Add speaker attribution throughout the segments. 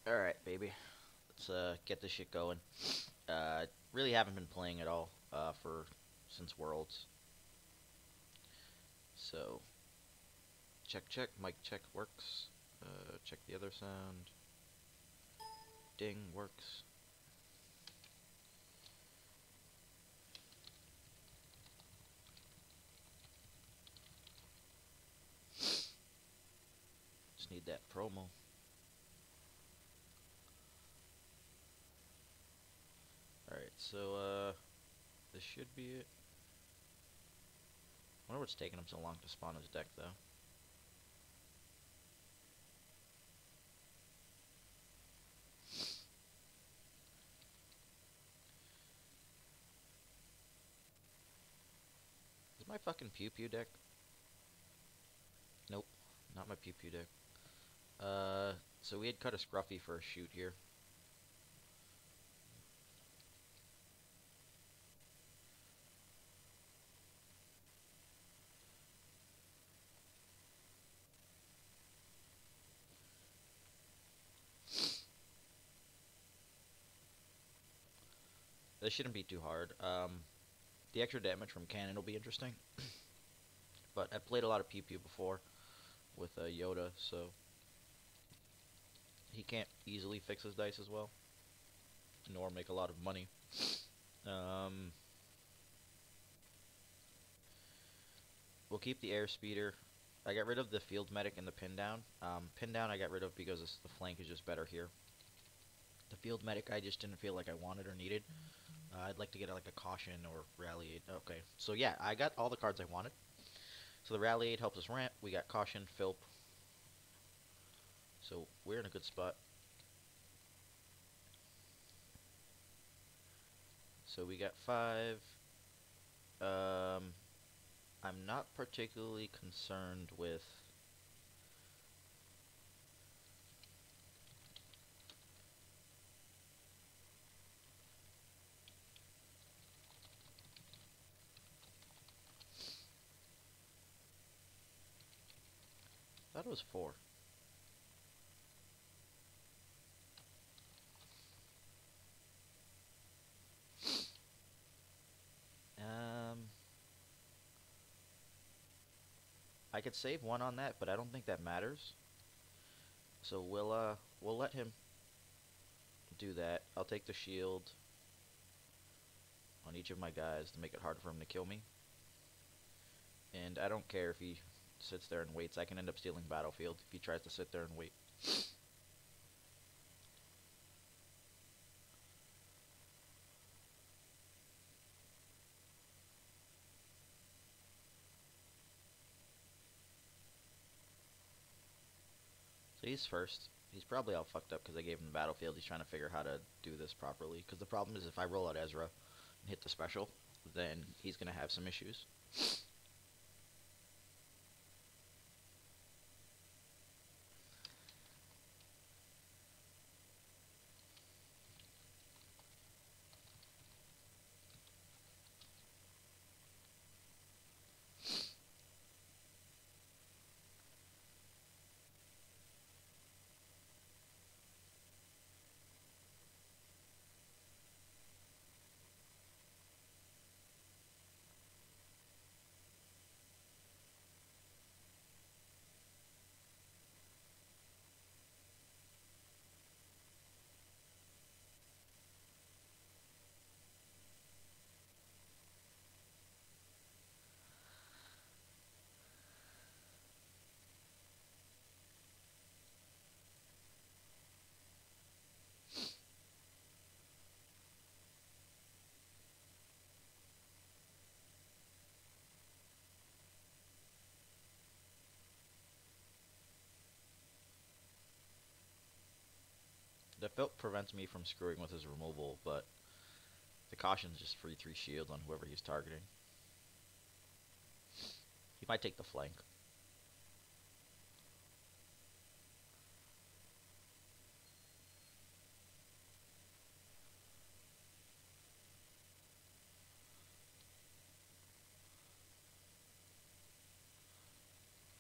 Speaker 1: Alright, baby. Let's get this shit going. Really haven't been playing at all for since Worlds. So, check, check. Mic check works. Check the other sound. Ding works. Just need that promo. Alright, so this should be it. I wonder what's taking him so long to spawn his deck, though. Is my fucking Pew Pew deck? Nope, not my Pew Pew deck. So we had cut a Scruffy for a shoot here. This shouldn't be too hard. The extra damage from Kanan will be interesting. But I've played a lot of Pew Pew before with Yoda, so he can't easily fix his dice as well, nor make a lot of money. Um, we'll keep the air speeder. I got rid of the field medic and the pin down. Pin down I got rid of because the flank is just better here. The field medic I just didn't feel like I wanted or needed. I'd like to get like a caution or rally aid. Okay, so yeah, I got all the cards I wanted. So the rally aid helps us ramp. We got caution, Philp. So we're in a good spot. So we got 5. I'm not particularly concerned with thought it was 4. Um, I could save 1 on that, but I don't think that matters. So we'll let him do that. I'll take the shield on each of my guys to make it harder for him to kill me. And I don't care if he sits there and waits. I can end up stealing battlefield if he tries to sit there and wait. So he's first. He's probably all fucked up because I gave him the battlefield. He's trying to figure how to do this properly. Because the problem is if I roll out Ezra and hit the special, then he's going to have some issues. The Philp prevents me from screwing with his removal, but the caution's just free 3 shields on whoever he's targeting. He might take the flank.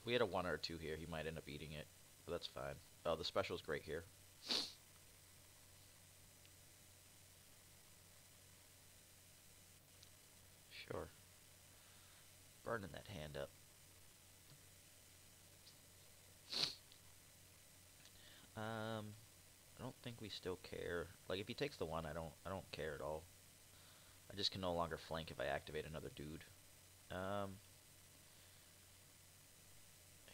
Speaker 1: If we had a 1 or a 2 here, he might end up eating it, but that's fine. Oh, the special's great here. burning that hand up. I don't think we still care. Like if he takes the one, I don't care at all. I just can no longer flank if I activate another dude. Um,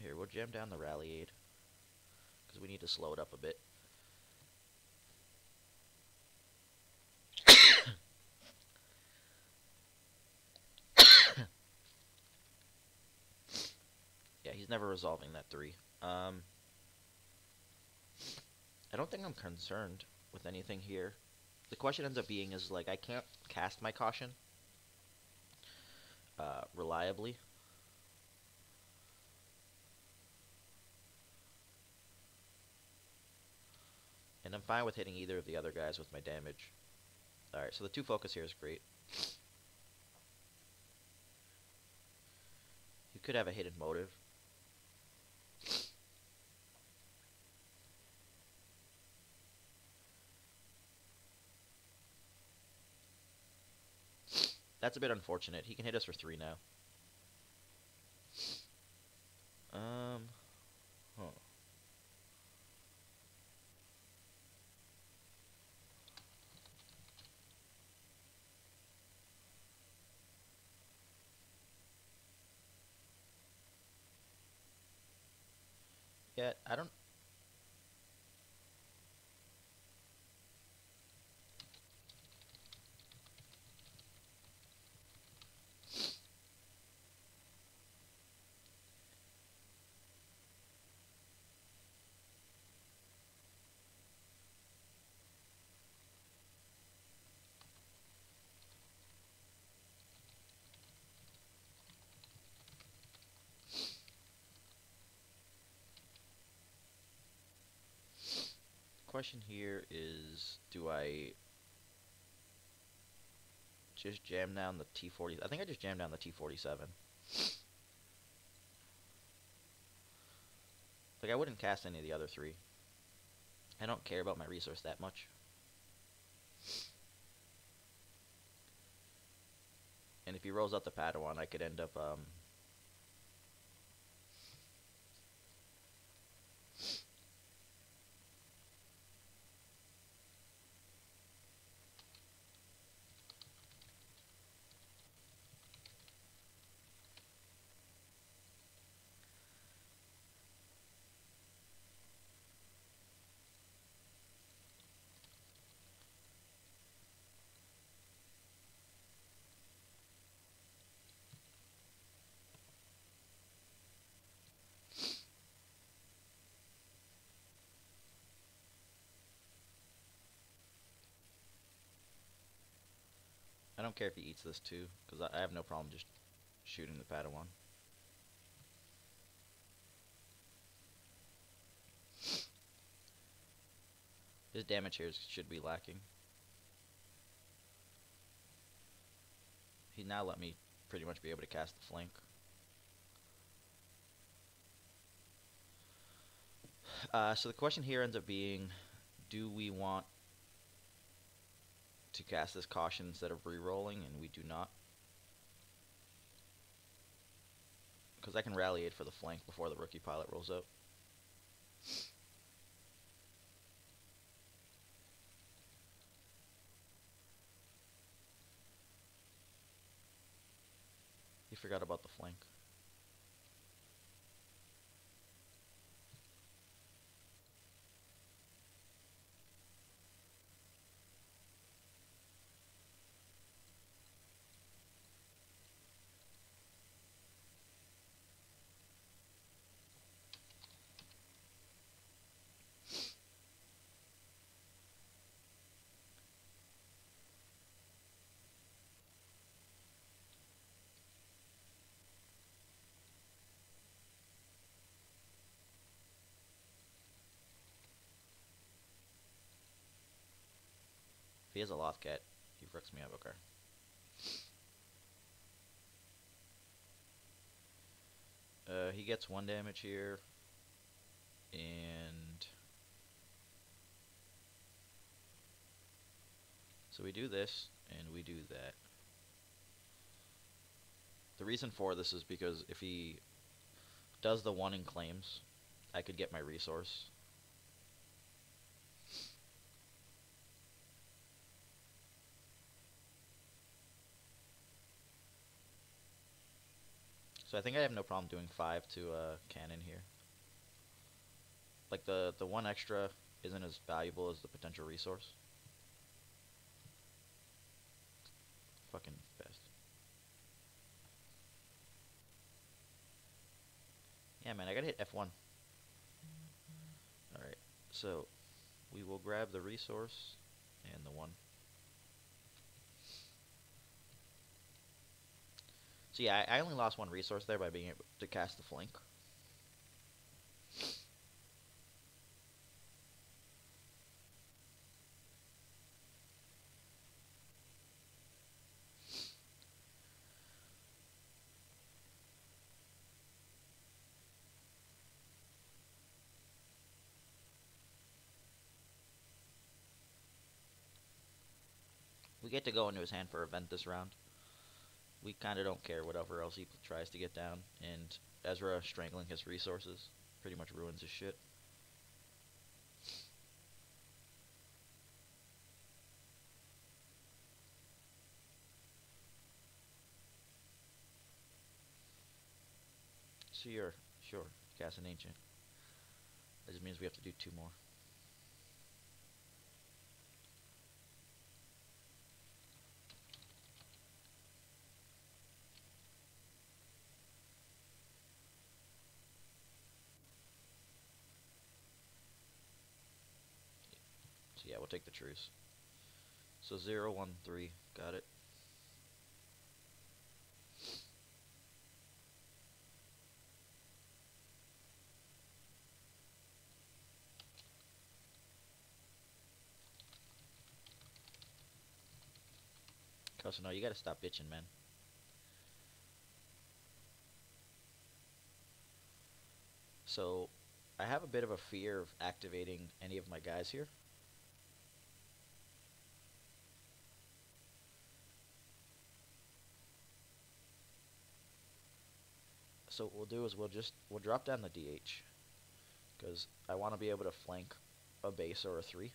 Speaker 1: Here, we'll jam down the rally aid because we need to slow it up a bit. Yeah, he's never resolving that 3. I don't think I'm concerned with anything here. The question ends up being is like I can't cast my caution reliably. And I'm fine with hitting either of the other guys with my damage. Alright, so the 2 focus here is great. You could have a hidden motive. That's a bit unfortunate. He can hit us for 3 now. Huh. Yeah, I don't... Question here is, do I just jam down the T40? I think I just jammed down the T47. Like, I wouldn't cast any of the other 3. I don't care about my resource that much. And if he rolls out the Padawan, I could end up, I don't care if he eats this too, because I have no problem just shooting the Padawan. His damage here should be lacking. He now let me pretty much be able to cast the flank. So the question here ends up being, do we want to cast this caution instead of re-rolling? And we do not. Because I can rally it for the flank before the rookie pilot rolls out. He forgot about the flank. If he has a Lothcat, he fricks me up, okay. He gets 1 damage here. And so we do this, and we do that. The reason for this is because if he does the one in claims, I could get my resource. So I think I have no problem doing 5 to Kanan here. Like the one extra isn't as valuable as the potential resource. Fucking best. Yeah, man, I gotta hit F1. Alright, so we will grab the resource and the 1. So yeah, I only lost 1 resource there by being able to cast the flank. We get to go into his hand for event this round. We kind of don't care whatever else he tries to get down, and Ezra strangling his resources pretty much ruins his shit. Sure, cast an ancient. That just means we have to do 2 more. So yeah, we'll take the truce. So 0, 1, 3, got it. So no, you gotta stop bitching, man. So I have a bit of a fear of activating any of my guys here. So what we'll do is we'll drop down the DH, because I want to be able to flank a base or a 3.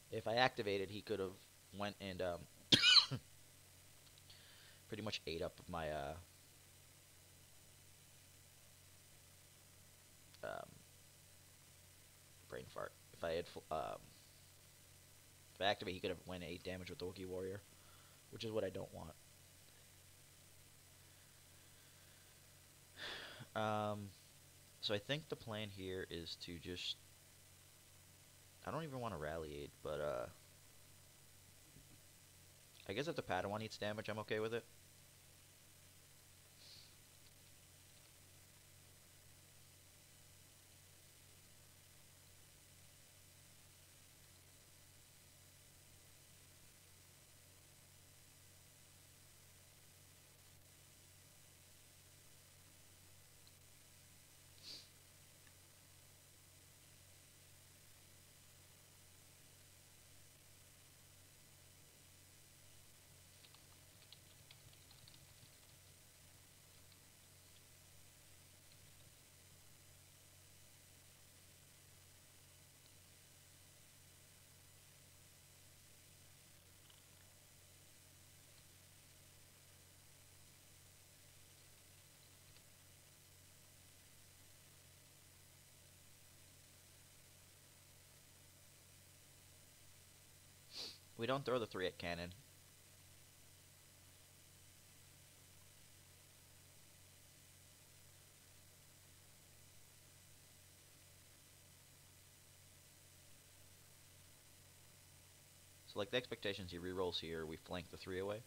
Speaker 1: If I activated, he could have went and pretty much ate up my um, brain fart. If I activate, he could have went 8 damage with the Wookiee Warrior, which is what I don't want. So I think the plan here is to just, I don't even want to rally aid, but I guess if the Padawan eats damage, I'm okay with it. We don't throw the 3 at Kanan. So like the expectations, he rerolls here, we flank the 3 away.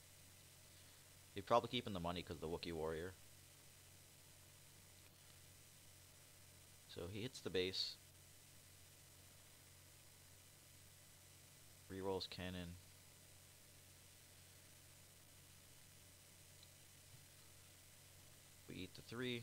Speaker 1: He'd probably keep in the money because of the Wookiee Warrior. So he hits the base. Rerolls Kanan. We eat the 3.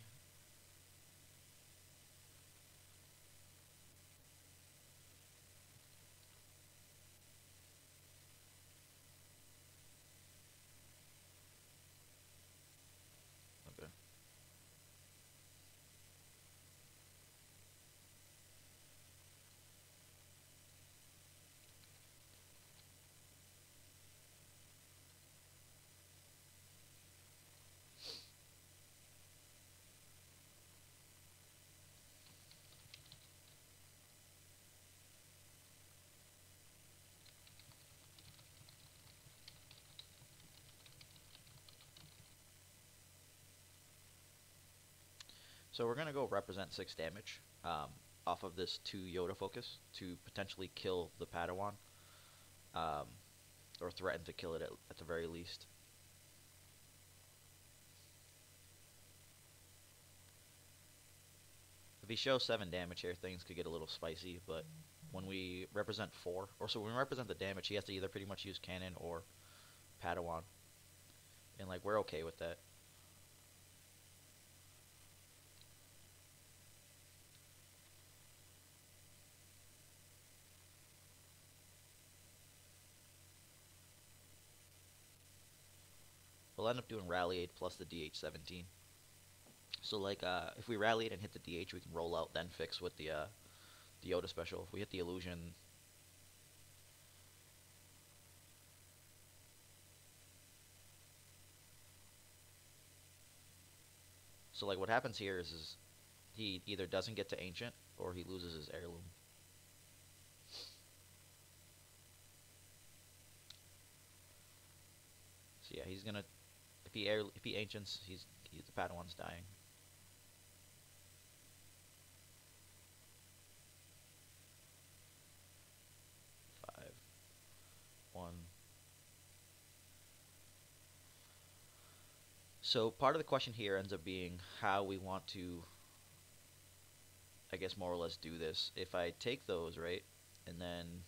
Speaker 1: So we're gonna go represent 6 damage off of this 2 Yoda focus to potentially kill the Padawan, um, or threaten to kill it at the very least. If he shows 7 damage here, things could get a little spicy, but when we represent 4, or so when we represent the damage, he has to either pretty much use Kanan or Padawan, and like we're okay with that. We'll end up doing Rally 8 plus the DH 17. So like if we Rally 8 and hit the DH, we can roll out, then fix with the Yoda special. If we hit the illusion, so like what happens here is he either doesn't get to Ancient or he loses his heirloom. So yeah, he's gonna if he Ancients, the Padawan's dying. 5, 1. So part of the question here ends up being how we want to, I guess, more or less do this. If I take those, right, and then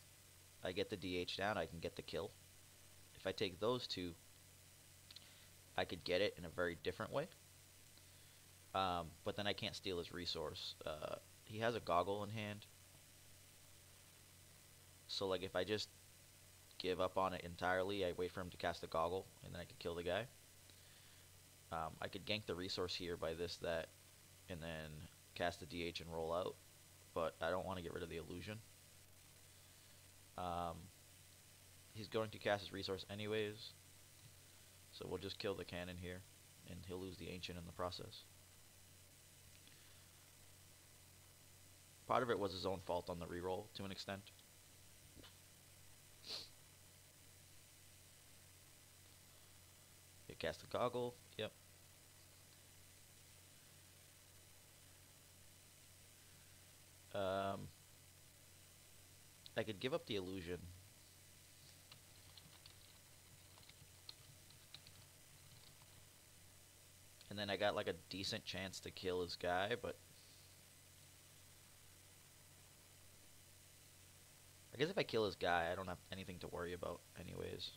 Speaker 1: I get the DH down, I can get the kill. If I take those two, I could get it in a very different way. But then I can't steal his resource. He has a goggle in hand. So like if I just give up on it entirely, I wait for him to cast a goggle, and then I could kill the guy. I could gank the resource here by this, that, and then cast the DH and roll out. But I don't want to get rid of the illusion. He's going to cast his resource anyways. So we'll just kill the Kanan here, and he'll lose the Ancient in the process. Part of it was his own fault on the reroll, to an extent. Okay, cast the goggle, yep. I could give up the illusion. And then I got like a decent chance to kill his guy, but I guess if I kill his guy, I don't have anything to worry about anyways.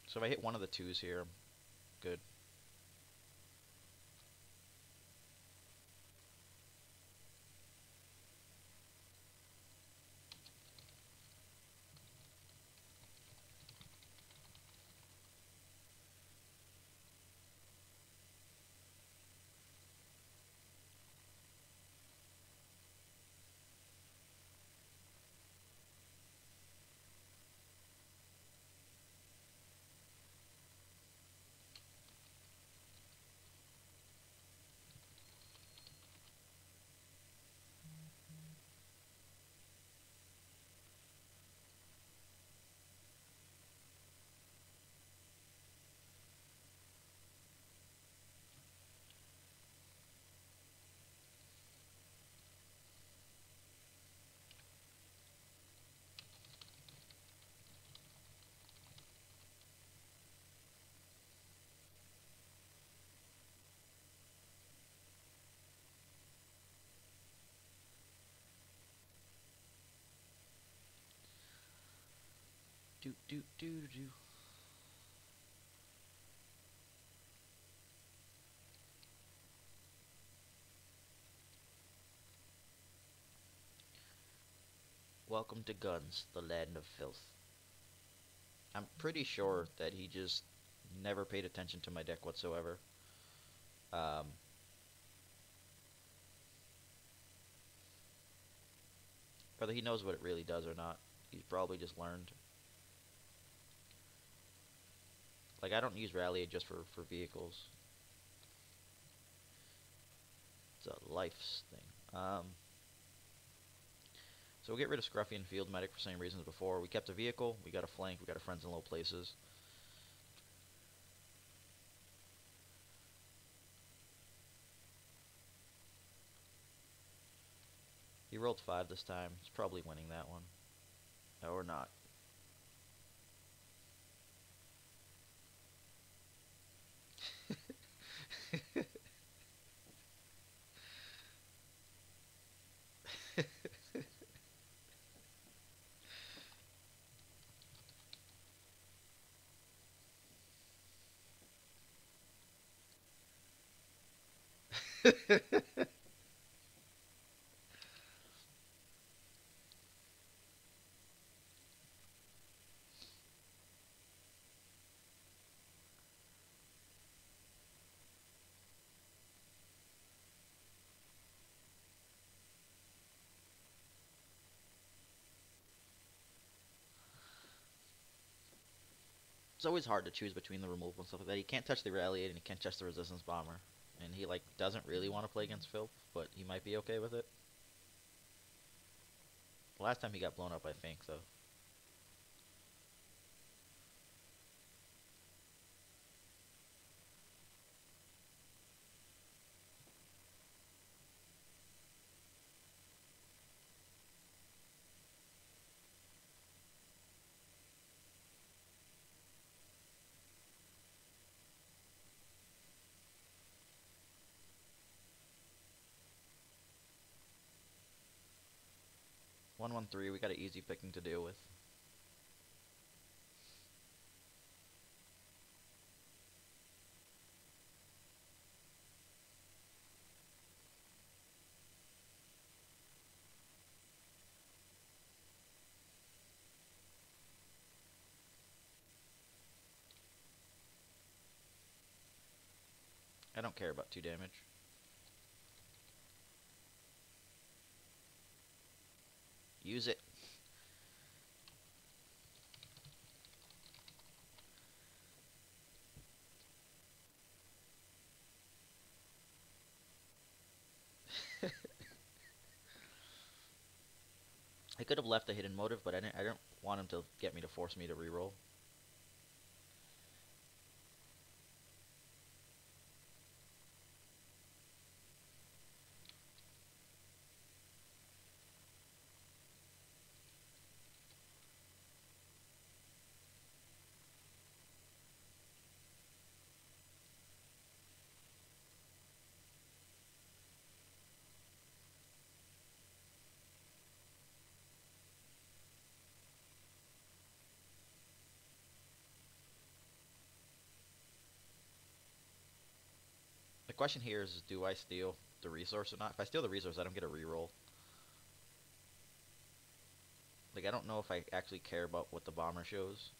Speaker 1: So if I hit one of the 2s here, I'm good. Do do do do. Welcome to Guns, the land of filth. I'm pretty sure that he just never paid attention to my deck whatsoever. Whether he knows what it really does or not, he's probably just learned. Like, I don't use Rally just for vehicles. It's a life thing. So we'll get rid of Scruffy and Field Medic for the same reasons before. We kept a vehicle, we got a flank, we got a friends in low places. He rolled 5 this time. He's probably winning that one. Or not. It's always hard to choose between the removal and stuff like that. He can't touch the Ralliate and he can't touch the Resistance Bomber. And he, like, doesn't really want to play against Filth, but he might be okay with it. Last time he got blown up, I think, though. One, 1, 3, we got an easy picking to deal with. I don't care about 2 damage. Use it. I could have left a hidden motive, but I didn't want him to get me to force me to reroll. The question here is, do I steal the resource or not? If I steal the resource, I don't get a reroll. Like, I don't know if I actually care about what the bomber shows.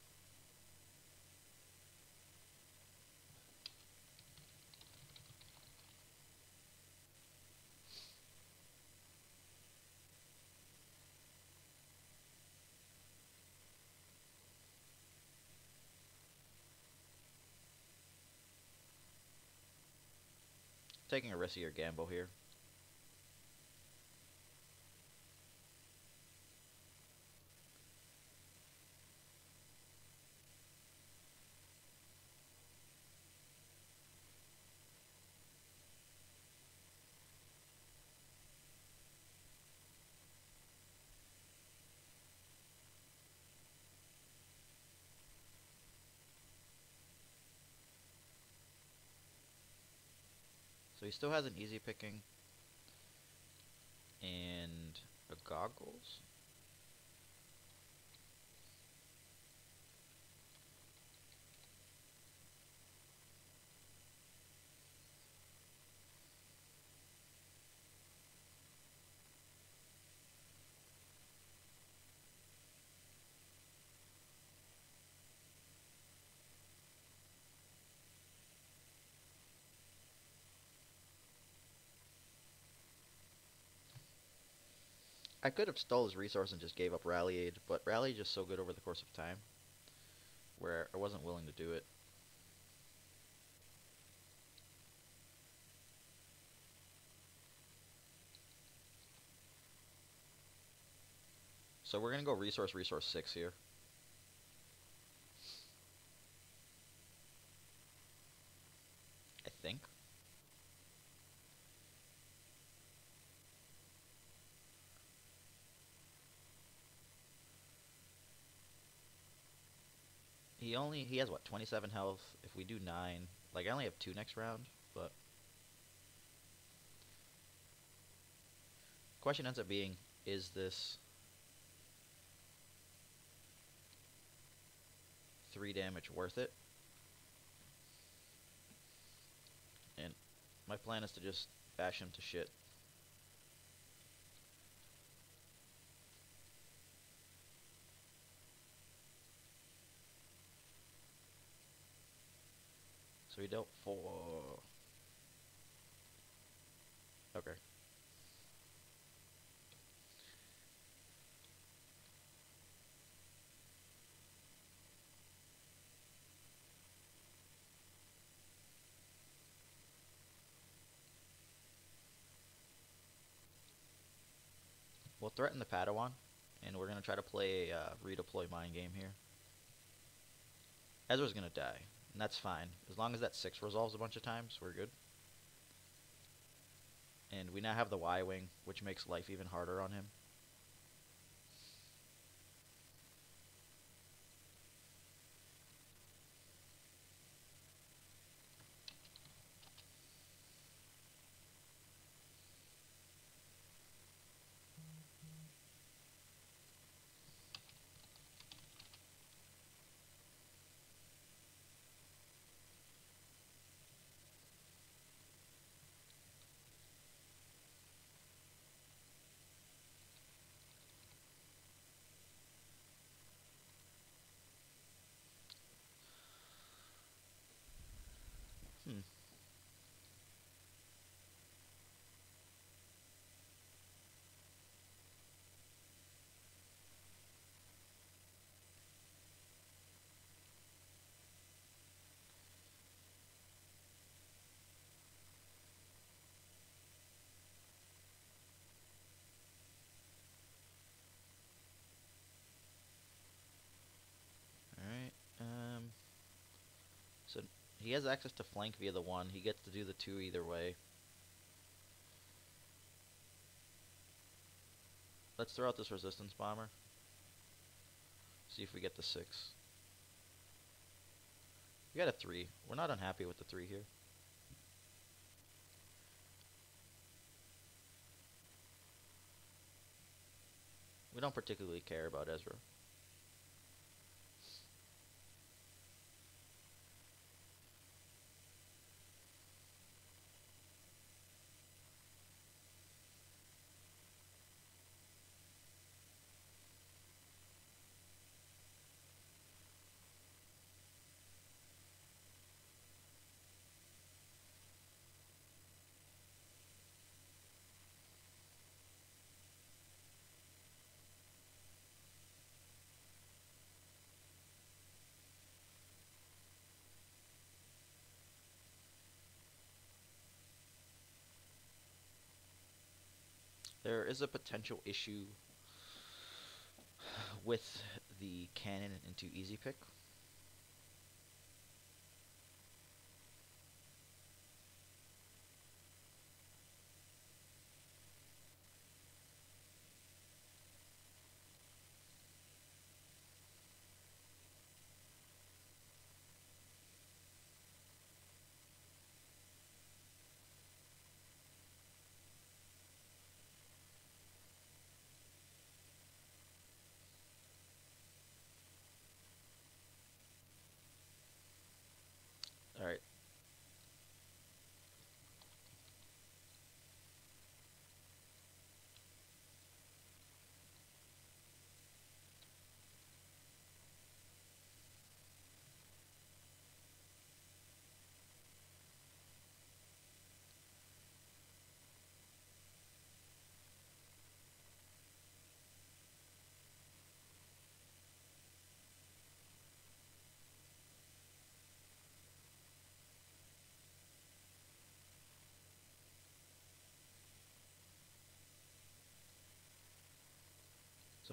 Speaker 1: Taking a riskier gamble here. So he still has an easy picking and a goggles. I could have stole his resource and just gave up Rally Aid, but Rally is just so good over the course of time where I wasn't willing to do it. So we're gonna go resource 6 here. I think. He has what, 27 health. If we do 9, like I only have 2 next round, but question ends up being, is this 3 damage worth it? And my plan is to just bash him to shit. So he dealt 4. Okay. We'll threaten the Padawan, and we're gonna try to play a redeploy mind game here. Ezra's gonna die, and that's fine. As long as that 6 resolves a bunch of times, we're good. And we now have the Y-Wing, which makes life even harder on him. Hmm. Alright. So he has access to flank via the 1. He gets to do the 2 either way. Let's throw out this resistance bomber. See if we get the 6. We got a 3. We're not unhappy with the 3 here. We don't particularly care about Ezra. There is a potential issue with the Kanan into easy pick.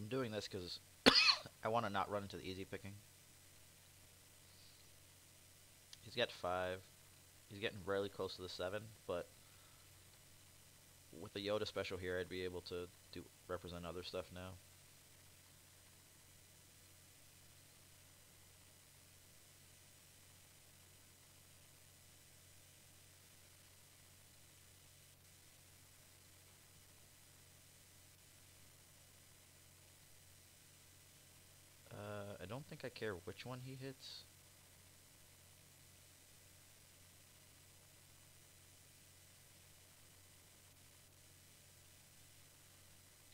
Speaker 1: I'm doing this because I want to not run into the easy picking. He's got 5. He's getting really close to the 7, but with the Yoda special here, I'd be able to represent other stuff now. I don't think I care which one he hits.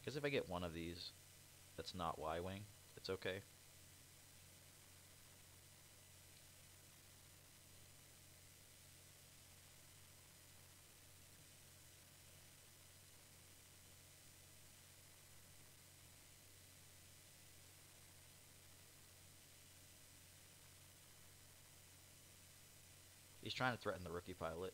Speaker 1: Because if I get one of these that's not Y-Wing, it's okay. He's trying to threaten the rookie pilot.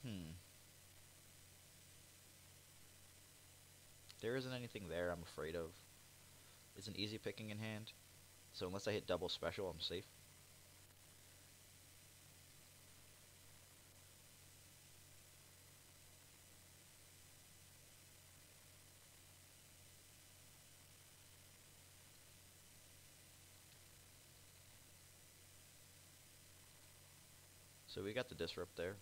Speaker 1: Hmm. There isn't anything there I'm afraid of. It's an easy picking in hand, so unless I hit double special, I'm safe. So we got the disrupt there.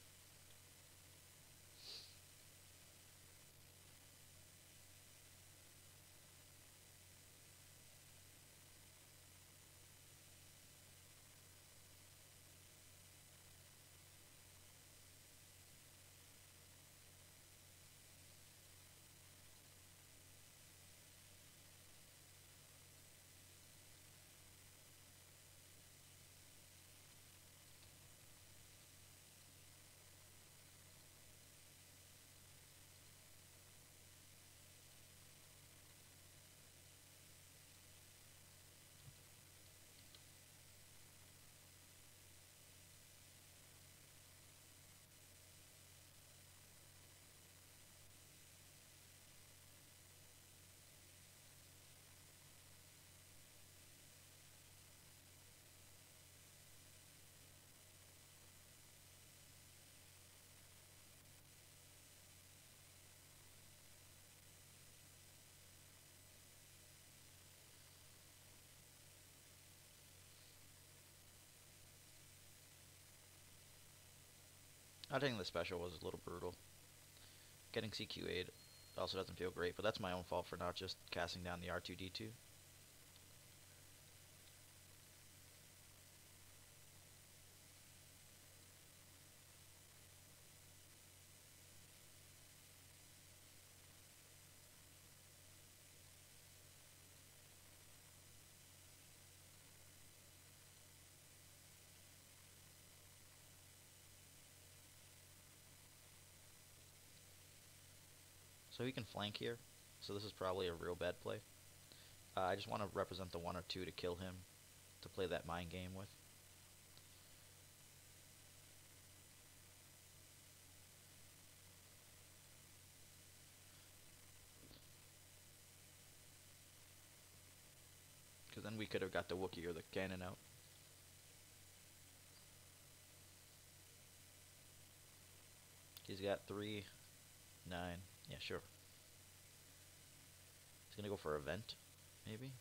Speaker 1: I think the special was a little brutal. Getting CQ8 also doesn't feel great, but that's my own fault for not just casting down the R2-D2. So he can flank here, so this is probably a real bad play. I just want to represent the 1 or 2 to kill him, to play that mind game with. Because then we could have got the Wookiee or the Kanan out. He's got 3, 9. Yeah, sure. He's going to go for a vent, maybe?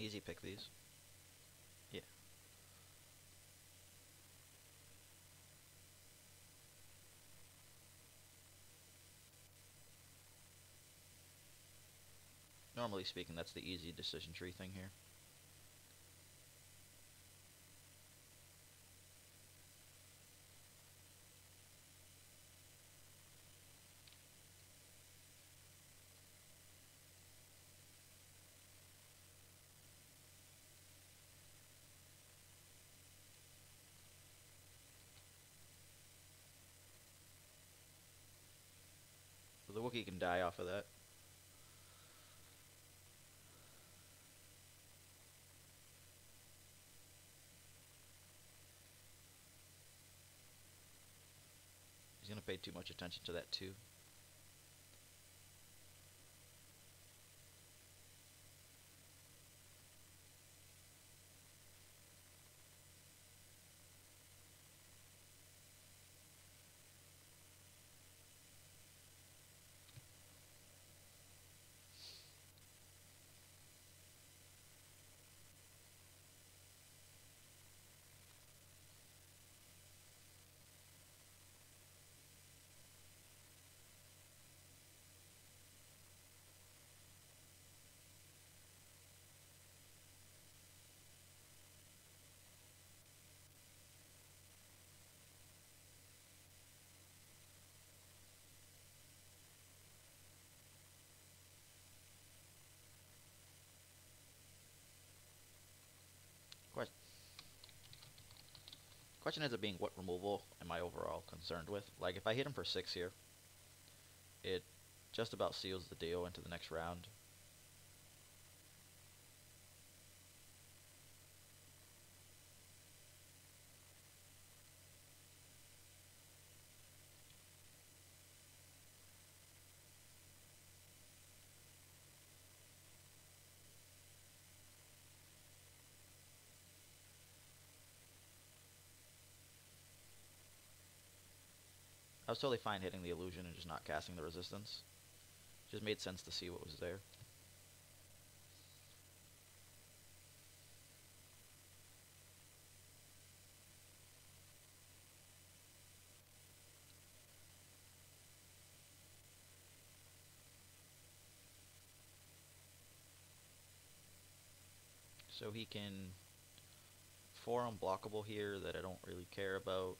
Speaker 1: easy pick these. Yeah. Normally speaking, that's the easy decision tree thing here. So the Wookiee can die off of that. He's gonna pay too much attention to that too. Que- Question ends up being what removal am I overall concerned with? Like if I hit him for 6 here, it just about seals the deal into the next round. I was totally fine hitting the illusion and just not casting the resistance. Just made sense to see what was there. So he can 4 unblockable here that I don't really care about.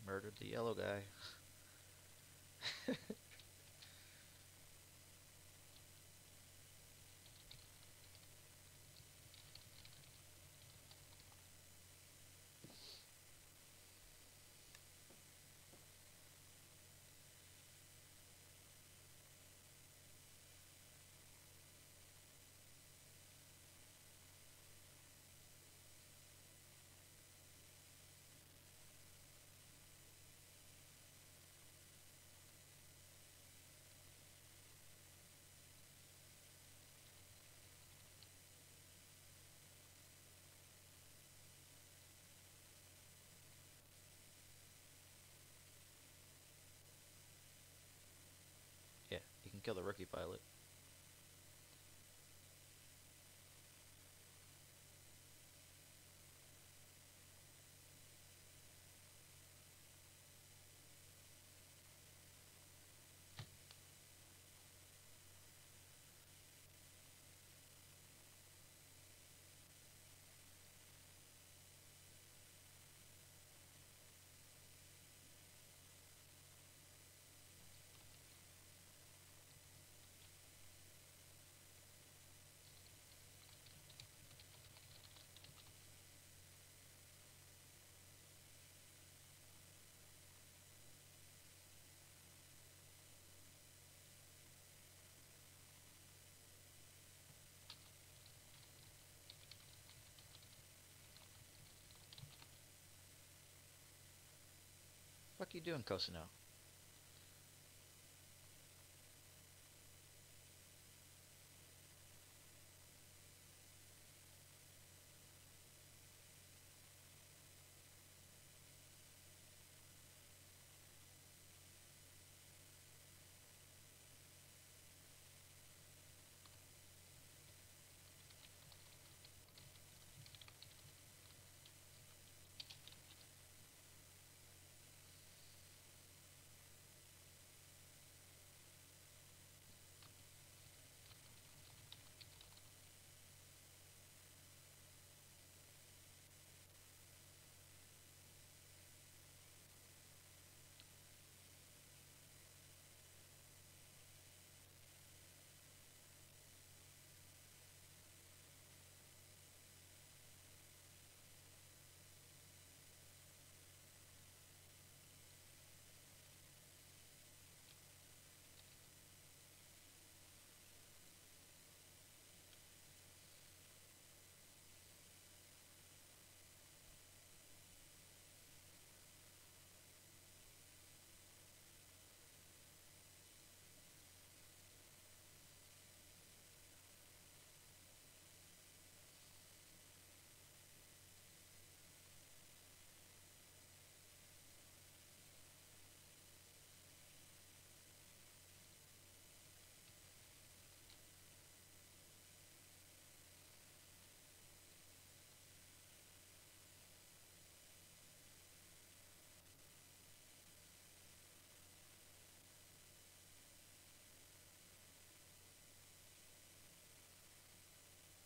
Speaker 1: Murdered the yellow guy. Yeah, he can kill the rookie pilot. you doing, Cosino?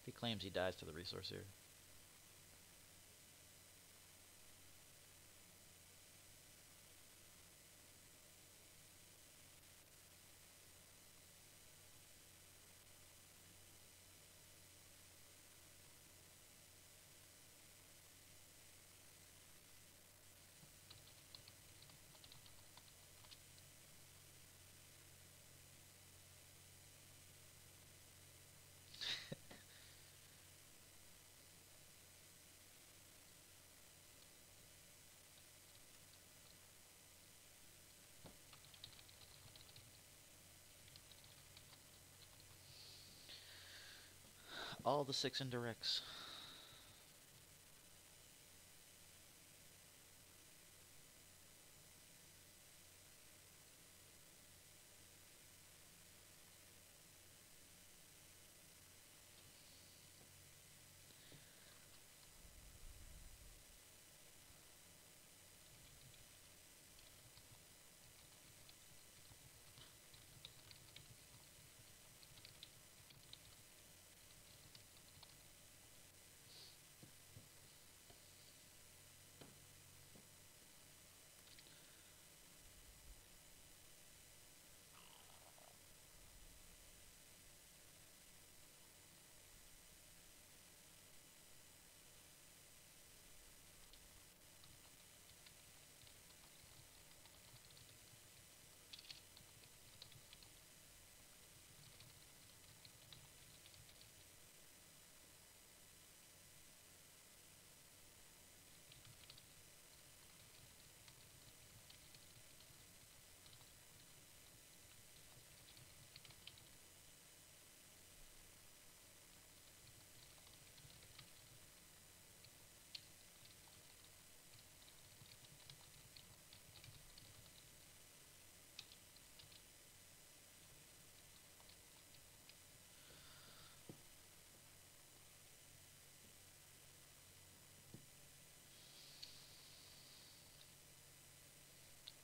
Speaker 1: If he claims he dies to the resource here. All the 6 indirects.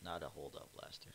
Speaker 1: Not a hold up blaster.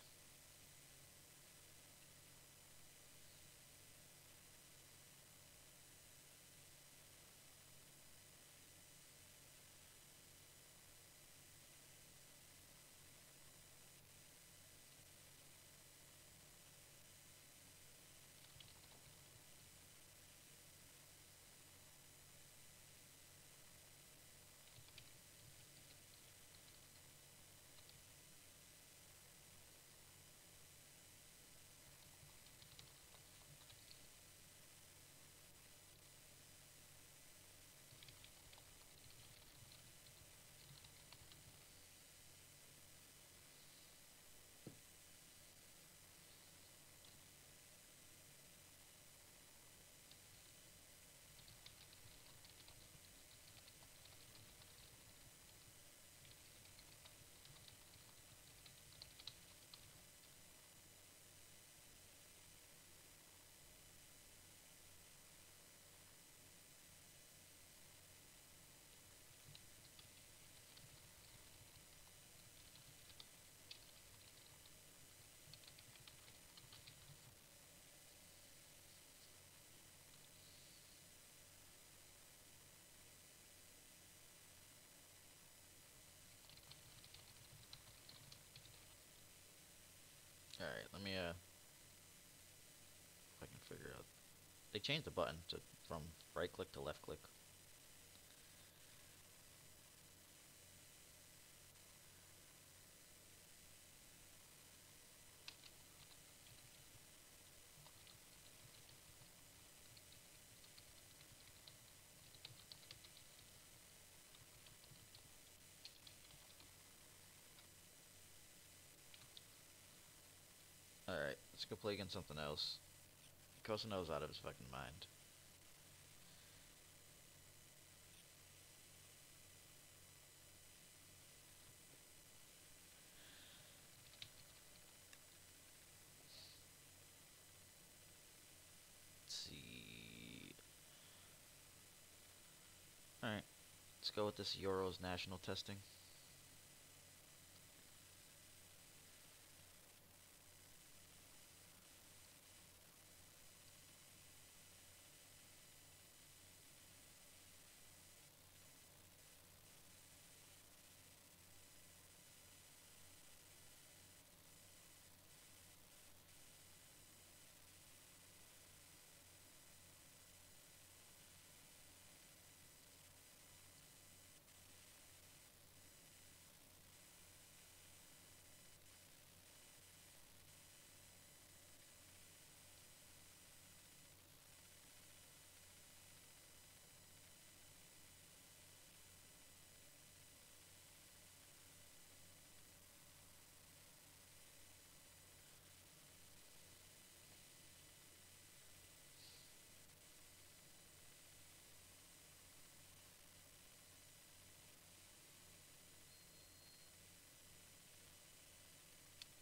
Speaker 1: changed the button to from right click to left click. Alright, let's go play against something else. Cosino's out of his fucking mind. Let's see. Alright, let's go with this Euros national testing.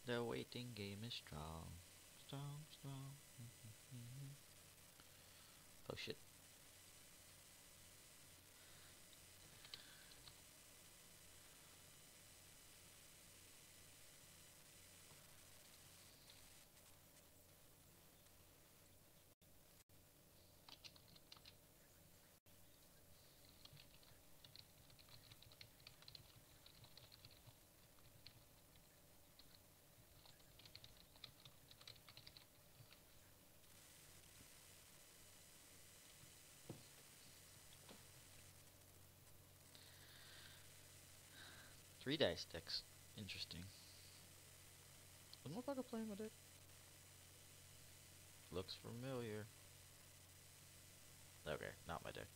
Speaker 1: The waiting game is strong. Strong, strong. Oh shit. Three dice sticks. Interesting. Was motherfucker playing with it? Looks familiar. Okay, not my deck.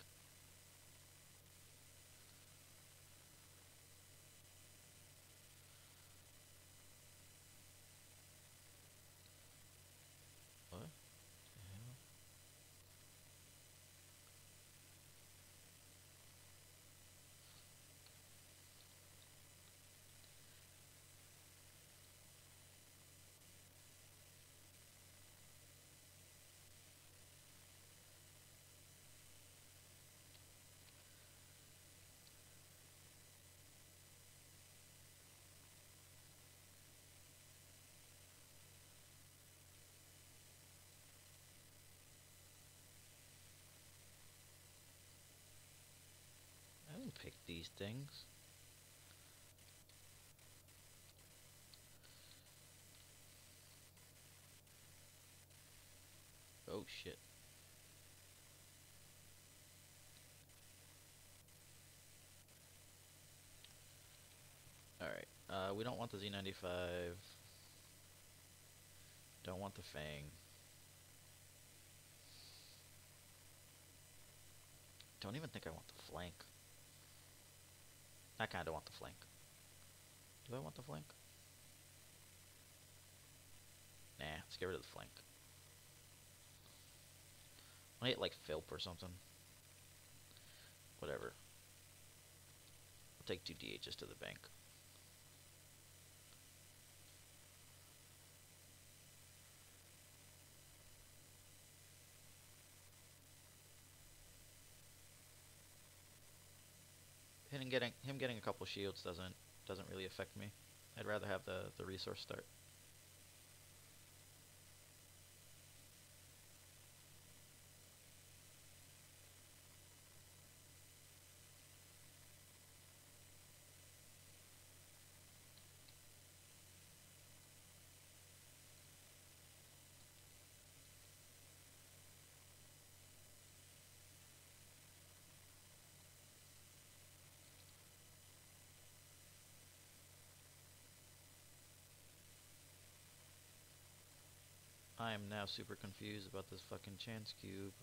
Speaker 1: What? The hell? I didn't pick these things. Oh shit. Alright. We don't want the Z95. Don't want the Fang. Don't even think I want the flank. I kinda want the flank. Do I want the flank? Nah, let's get rid of the flank. I hit like Philp or something. Whatever. I'll take 2 DHs to the bank. Him getting a couple shields doesn't really affect me. I'd rather have the resource start. I am now super confused about this fucking chance cube.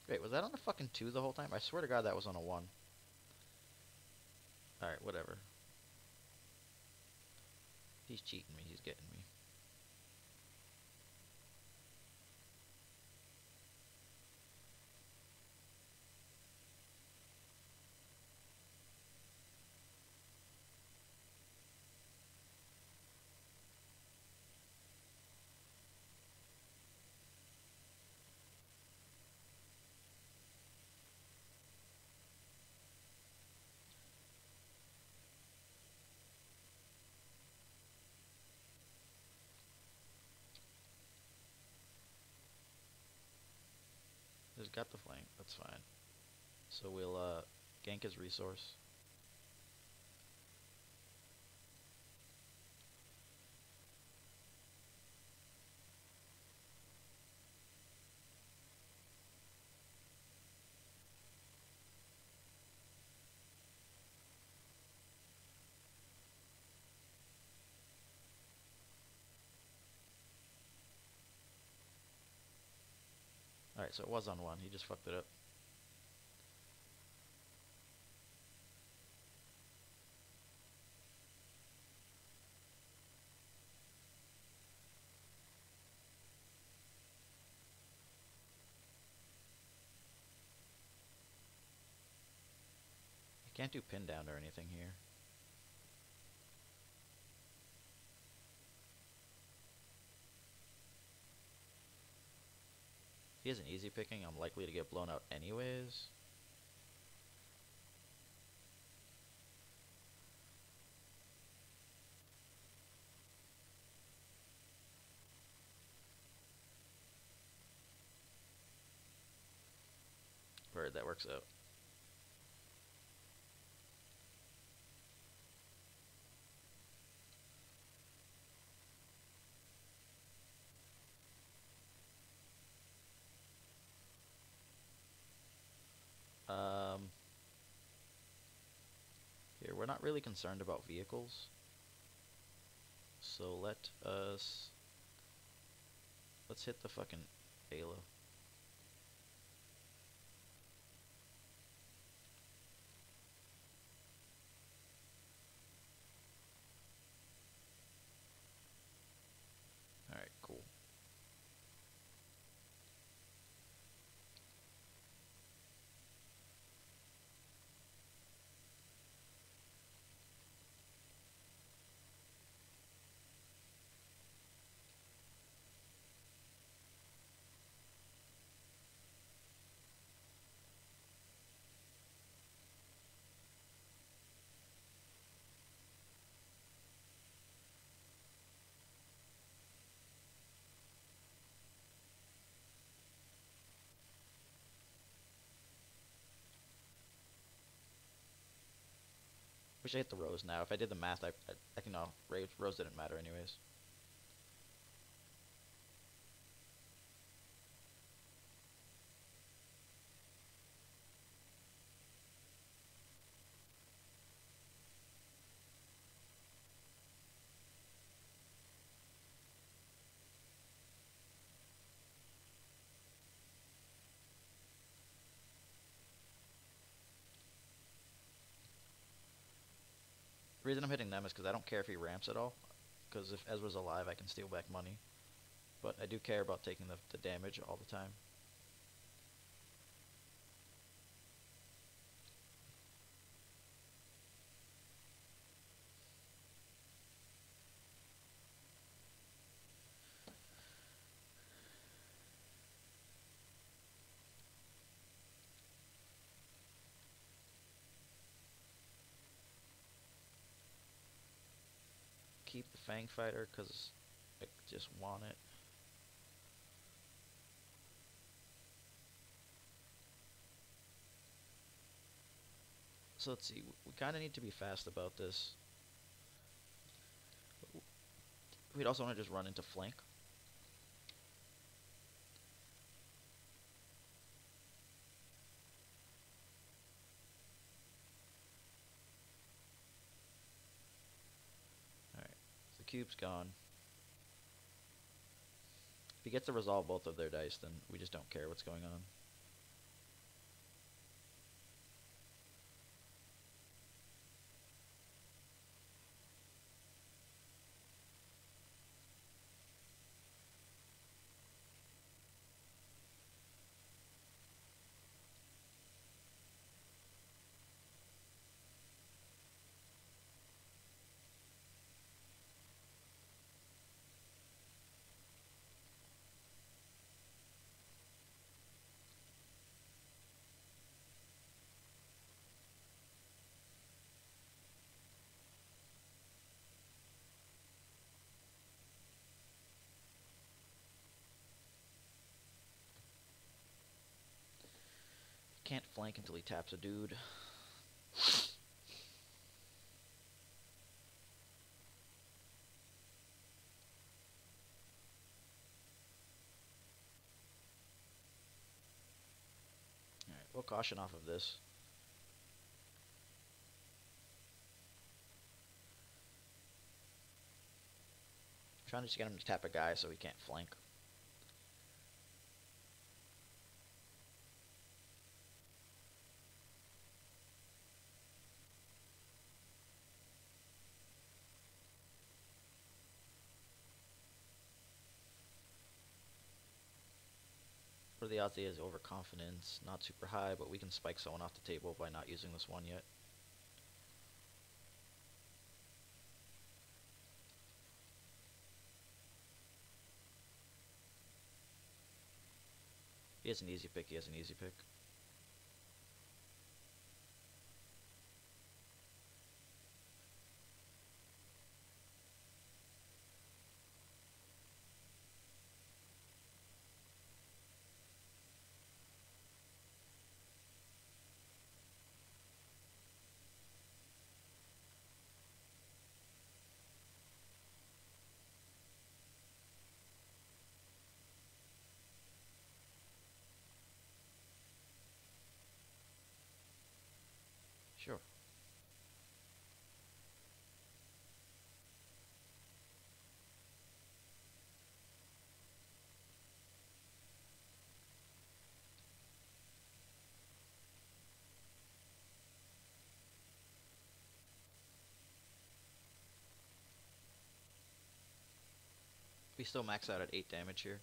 Speaker 1: Wait, was that on a fucking 2 the whole time? I swear to God that was on a 1. Alright, whatever. He's cheating me. He's getting me. He's got the flank. That's fine. So we'll gank his resource. Alright, so it was on 1. He just fucked it up. He can't do pin down or anything here. If he has an easy picking, I'm likely to get blown out anyways. Bird, that works out. Here, we're not really concerned about vehicles. So let's hit the fucking Aayla. Alright, cool. Wish I hit the Rose now. If I did the math, I can know. Rose didn't matter anyways. reason I'm hitting them is because I don't care if he ramps at all. Because if Ezra's alive, I can steal back money. But I do care about taking the damage all the time. Keep the Fang Fighter because I just want it. So let's see. We kind of need to be fast about this. We'd also want to just run into flank. Alright, so the cube's gone. If he gets to resolve both of their dice, then we just don't care what's going on. Can't flank until he taps a dude. Alright, we'll caution off of this. I'm trying to just get him to tap a guy so he can't flank. What are the odds he has overconfidence? Not super high, but we can spike someone off the table by not using this one yet. He has an easy pick, he has an easy pick. Sure. We still max out at 8 damage here.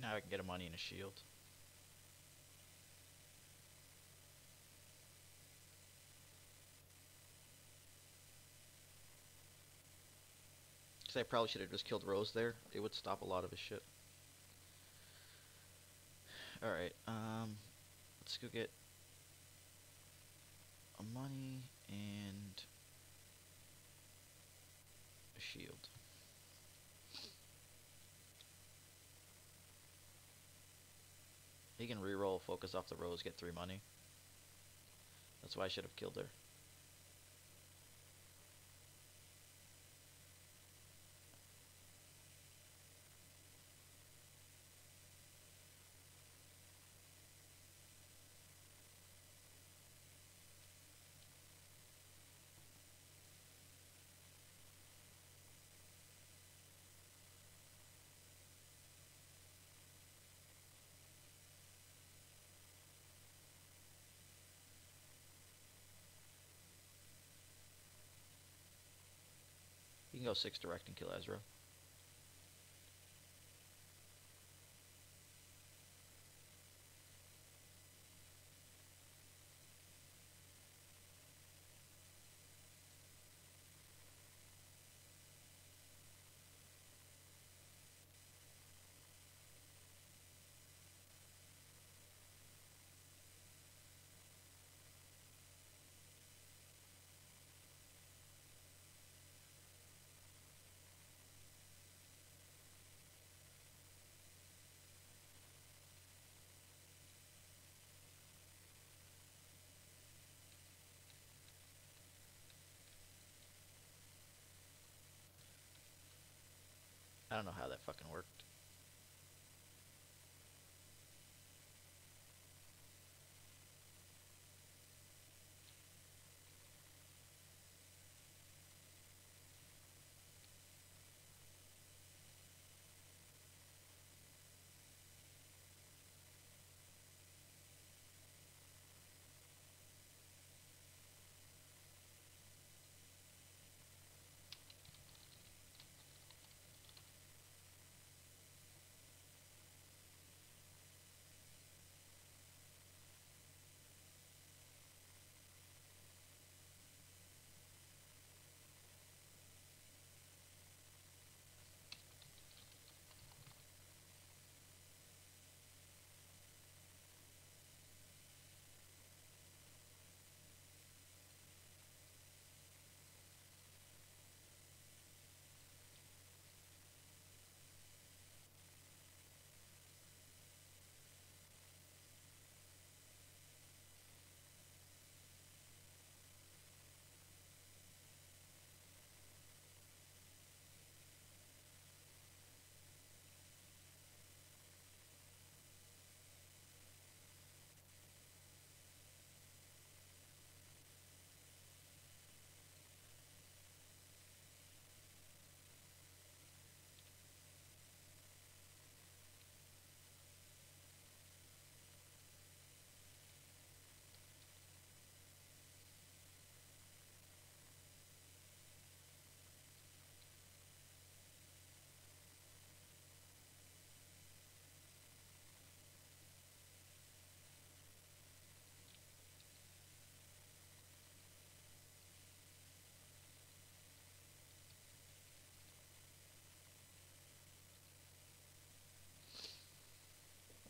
Speaker 1: Now I can get a money and a shield. Because I probably should have just killed Rose there. It would stop a lot of his shit. Alright, let's go get a money and a shield. He can reroll, focus off the Rose, get 3 money. That's why I should have killed her. You can go 6 direct and kill Ezra. I don't know how that fucking worked.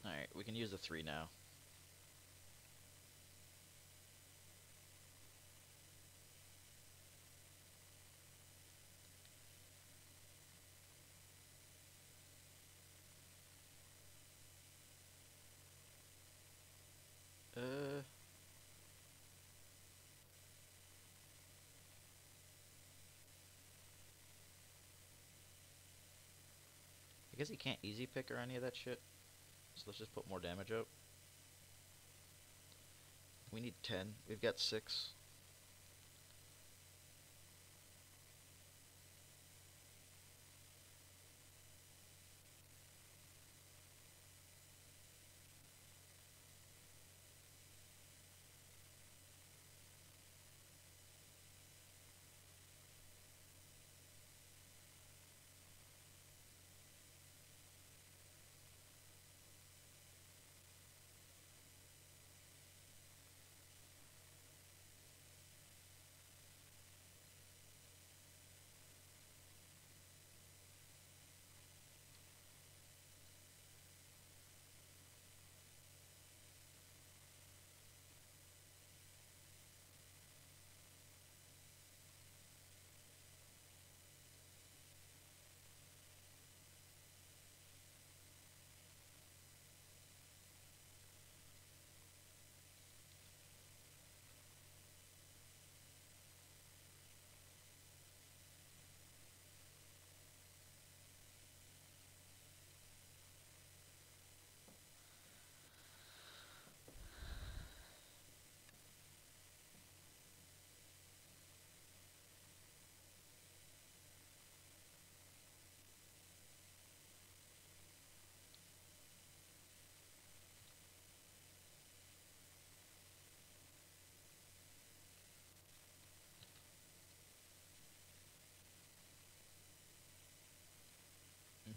Speaker 1: Alright, we can use the 3 now. Uh, I guess he can't easy pick or any of that shit. So let's just put more damage out. We need 10. We've got 6.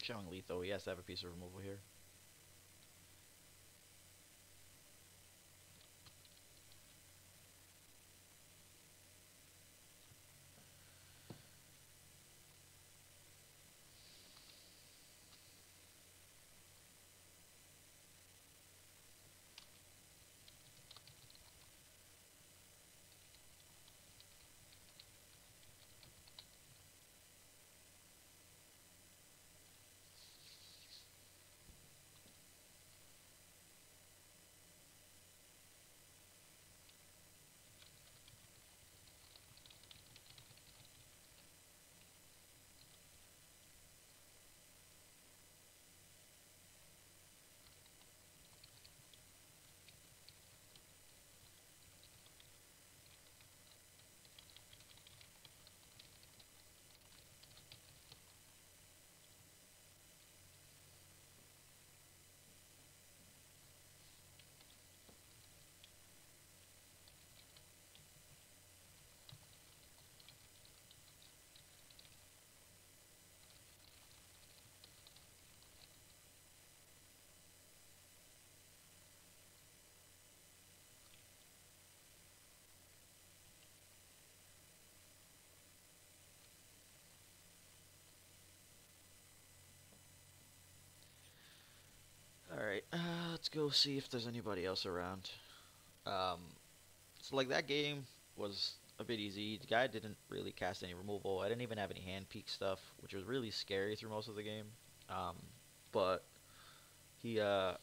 Speaker 1: showing lethal. He has to have a piece of removal here. Alright, let's go see if there's anybody else around. Um, so, like, that game was a bit easy. The guy didn't really cast any removal. I didn't even have any hand peek stuff, which was really scary through most of the game. Um, but he, uh,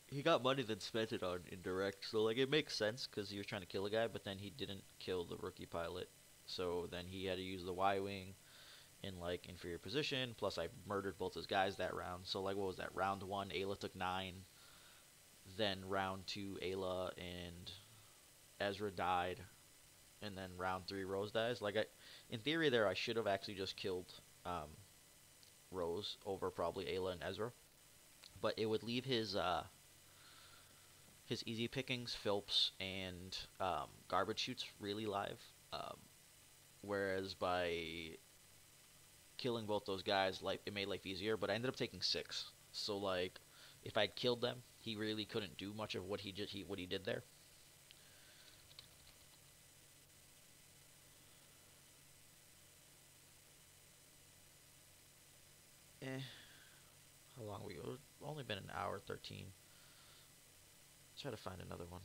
Speaker 1: he got money then spent it on indirect. So, like, it makes sense because he was trying to kill a guy, but then he didn't kill the rookie pilot. So then he had to use the Y-Wing in like inferior position. Plus, I murdered both his guys that round. So like, what was that? Round one, Aayla took 9. Then round two, Aayla and Ezra died. And then round three, Rose dies. Like, in theory, there I should have actually just killed um, Rose over probably Aayla and Ezra. But it would leave his easy pickings, Phelps, and garbage shoots really live. Um, whereas by killing both those guys, like, it made life easier. But I ended up taking 6, so like, if I'd killed them, he really couldn't do much of what he did there. Eh, how long we go? It's only been an hour 13. Try to find another one.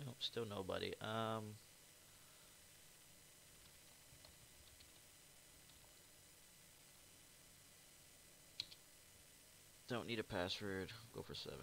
Speaker 1: Nope, still nobody. Don't need a password. Go for 7.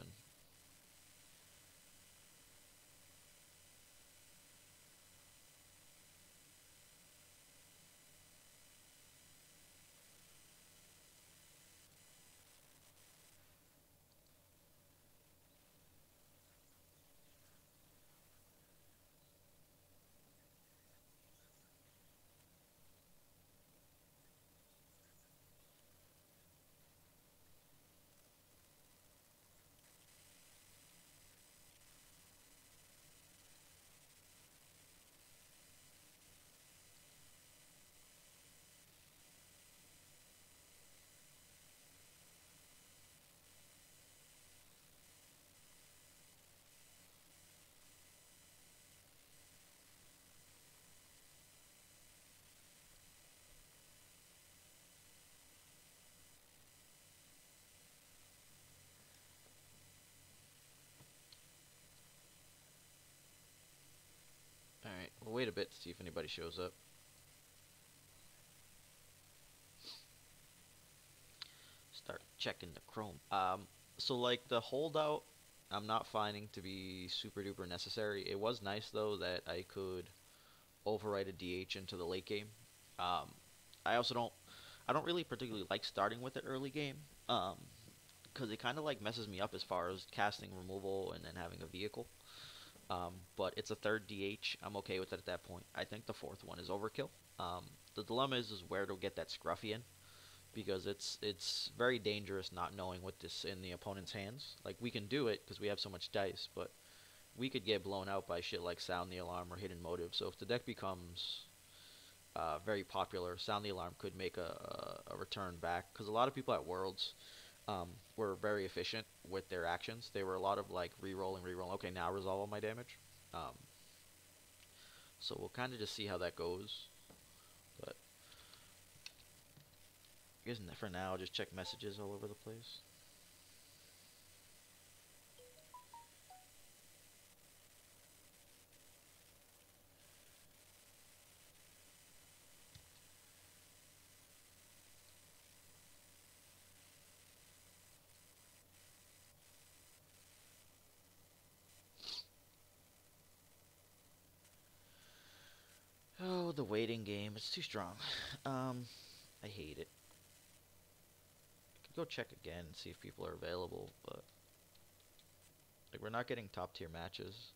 Speaker 1: All right. We'll wait a bit to see if anybody shows up. Start checking the Chrome. So like the holdout, I'm not finding to be super duper necessary. It was nice though that I could overwrite a DH into the late game. Um, I also I don't really particularly like starting with it early game, because it kind of like messes me up as far as casting removal and then having a vehicle. But it's a third DH. I'm okay with it at that point. I think the fourth one is overkill. Um, the dilemma is where to get that Scruffy in because it's very dangerous not knowing what this in the opponent's hands. Like we can do it because we have so much dice, but we could get blown out by shit like Sound the Alarm or Hidden Motive. So if the deck becomes very popular, Sound the Alarm could make a return back because a lot of people at Worlds were very efficient with their actions. They were a lot of like re-rolling, re-rolling. Okay, now resolve all my damage. Um, so we'll kind of just see how that goes. But I guess for now, I'll just check messages all over the place. Oh, the waiting game. It's too strong. I hate it. I could go check again and see if people are available, but like we're not getting top tier matches.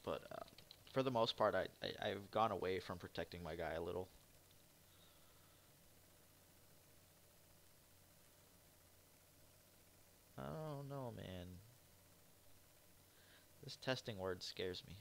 Speaker 1: But for the most part, I've gone away from protecting my guy a little. Oh no, man. This testing word scares me.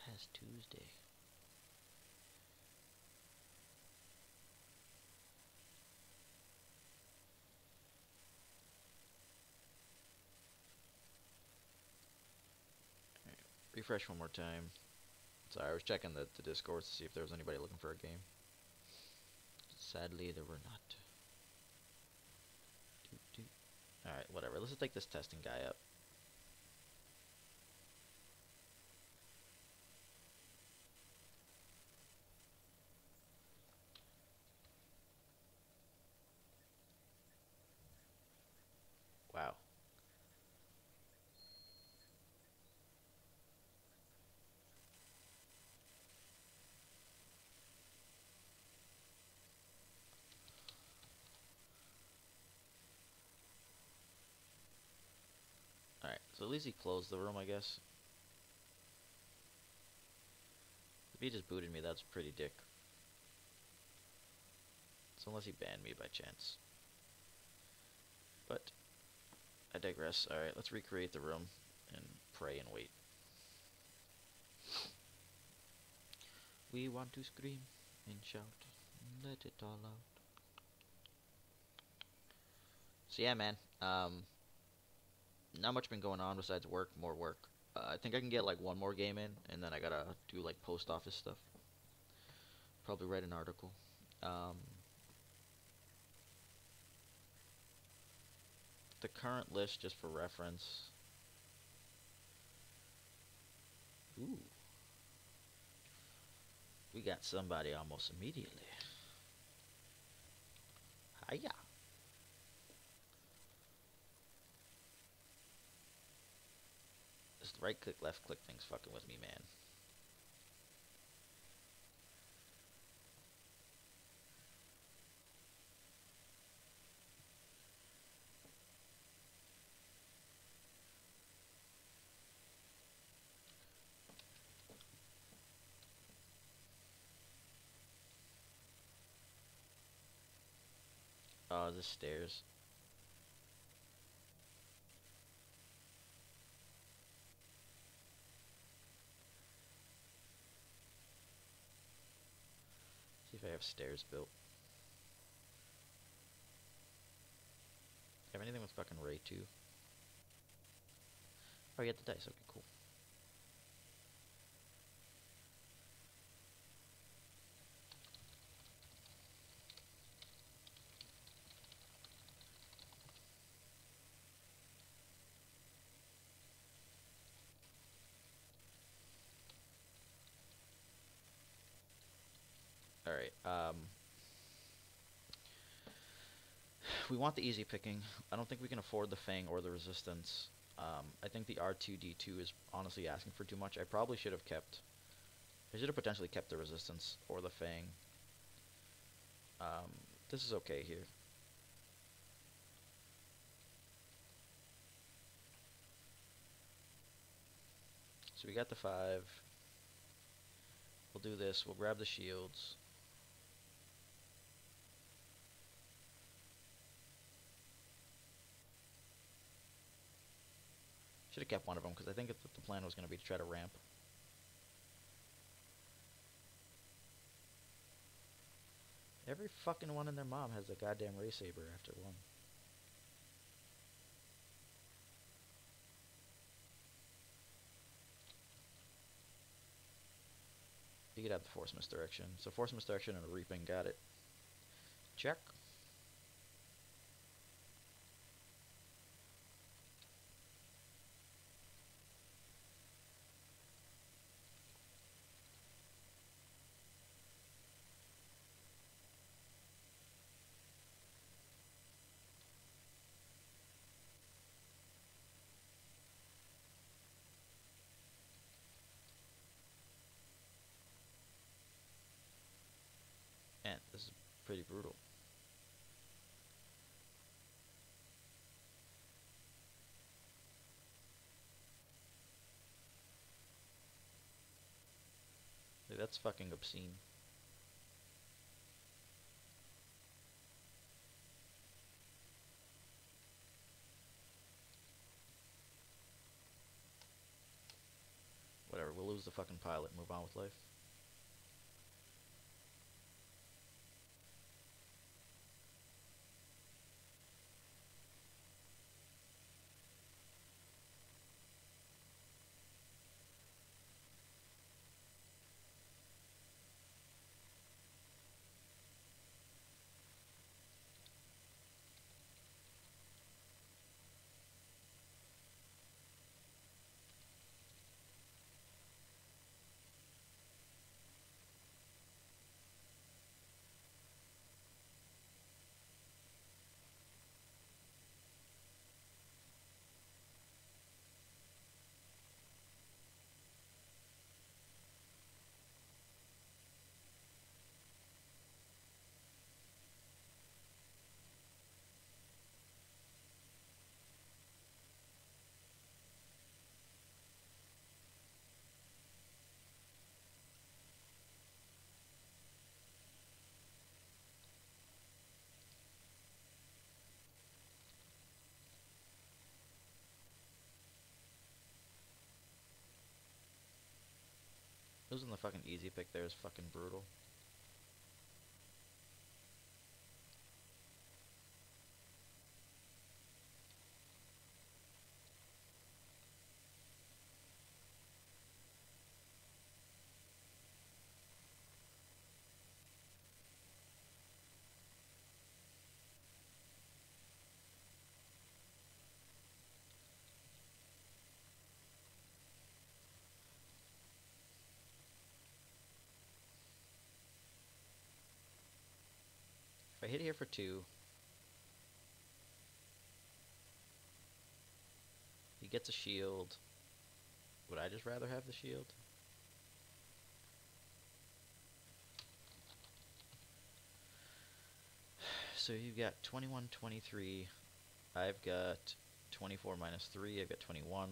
Speaker 1: Last Tuesday. Refresh one more time. Sorry, I was checking the Discord to see if there was anybody looking for a game. Sadly, there were not. Alright, whatever. Let's just take this testing guy up. Wow. Alright, so at least he closed the room, I guess. If he just booted me, that's pretty dick. So unless he banned me by chance. But I digress. Alright, let's recreate the room and pray and wait. We want to scream and shout and let it all out. So yeah, man. Not much been going on besides work, more work. I think I can get like one more game in, and then I gotta do like post office stuff. Probably write an article. Um, the current list, just for reference. Ooh, we got somebody almost immediately. Hiya. This right click, left click thing's fucking with me, man. Oh, the stairs. See if I have stairs built. Have anything with fucking Ray 2? Oh, you get the dice. Okay, cool. Alright, we want the easy picking. I don't think we can afford the Fang or the Resistance. I think the R2-D2 is honestly asking for too much. I probably should have kept... I should have potentially kept the Resistance or the Fang. This is okay here. So we got the 5. We'll do this. We'll grab the shields. Should have kept one of them because I think the plan was going to be to try to ramp. Every fucking one and their mom has a goddamn Ray Saber after one. You could have the Force Misdirection. So Force Misdirection and a Reaping, got it. Check. And this is pretty brutal. Like, that's fucking obscene. Whatever, we'll lose the fucking pilot and move on with life. Losing the fucking easy pick there is fucking brutal. If I hit here for 2, he gets a shield. Would I just rather have the shield? So you've got 21, 23. I've got 24 minus 3. I've got 21.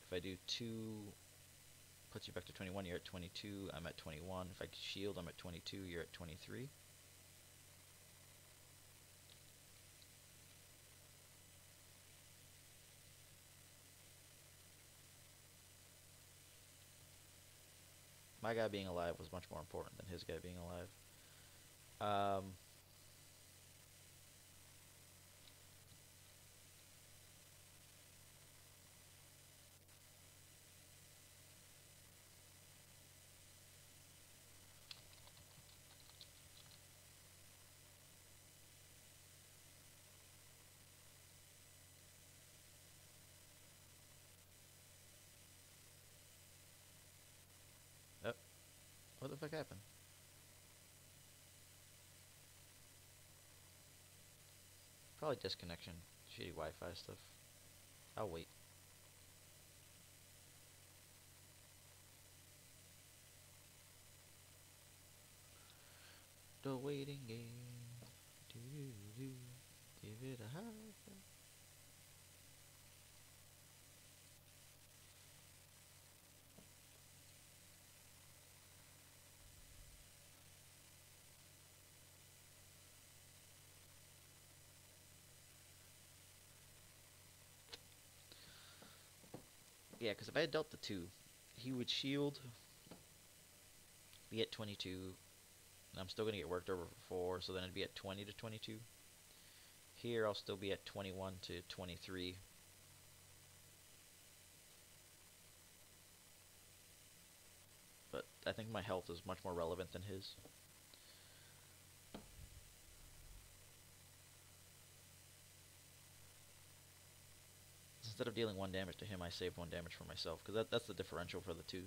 Speaker 1: If I do 2, puts you back to 21, you're at 22. I'm at 21. If I shield, I'm at 22. You're at 23. My guy being alive was much more important than his guy being alive. Yep. What the fuck happened? Probably disconnection. Shitty Wi-Fi stuff. I'll wait. The waiting game. Do do do. Give it a high five. Yeah, because if I had dealt the 2, he would shield, be at 22, and I'm still going to get worked over for 4, so then it'd be at 20 to 22. Here, I'll still be at 21 to 23. But I think my health is much more relevant than his. Instead of dealing 1 damage to him, I saved 1 damage for myself, because that's the differential for the 2.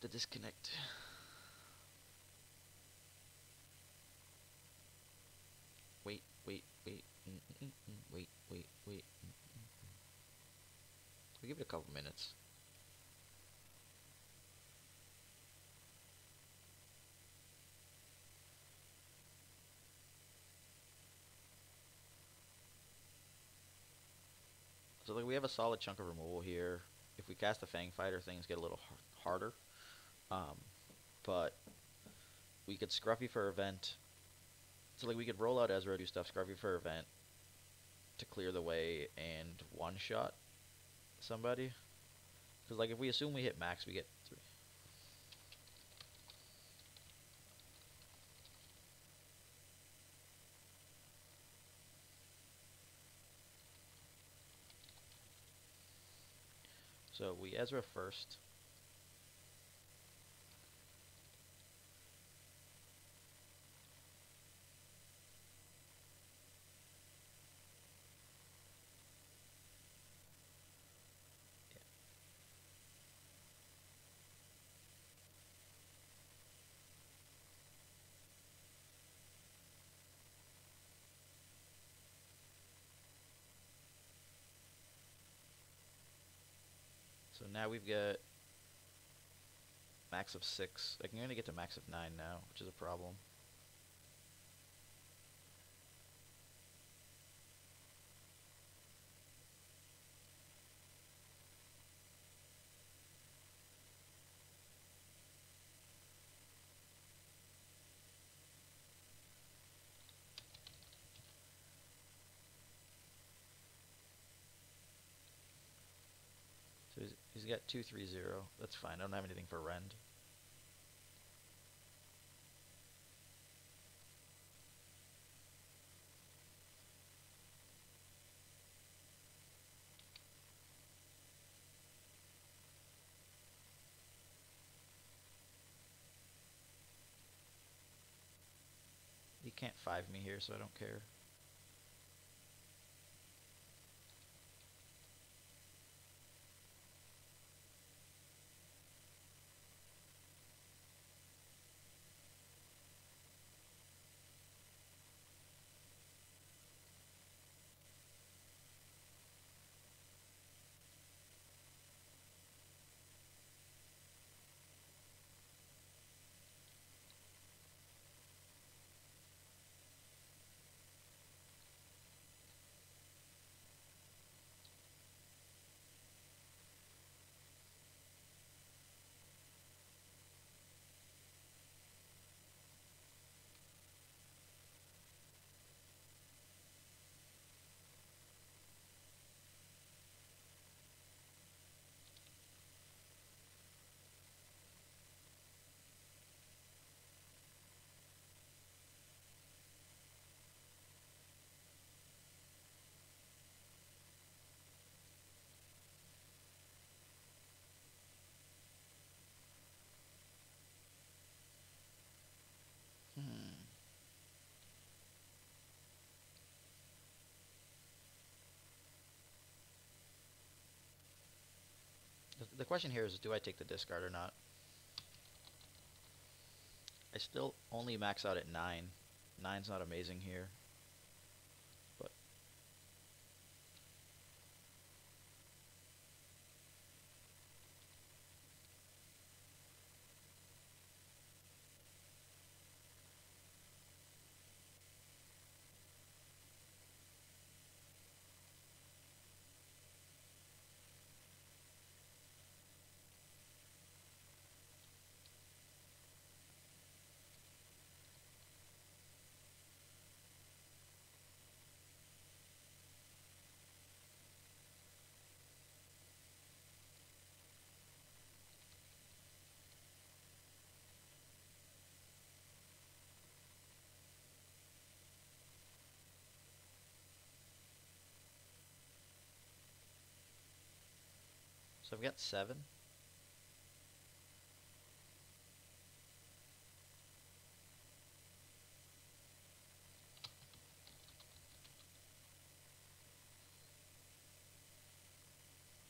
Speaker 1: The disconnect. Wait, wait, wait. Wait, wait, wait. We'll give it a couple minutes. So like we have a solid chunk of removal here. If we cast a Fang Fighter, things get a little harder. Um, but we could Scruffy for event. So like we could roll out Ezra, do stuff, Scruffy for event to clear the way and one-shot somebody. Because like if we assume we hit max, we get 3. So we Ezra first. Yeah. So now we've got max of 6. I can only get to max of 9 now, which is a problem. So he's got 2-3-0. That's fine. I don't have anything for Rend. He can't 5 me here, so I don't care. The question here is, do I take the discard or not? I still only max out at 9. 9's not amazing here, but so I've got 7.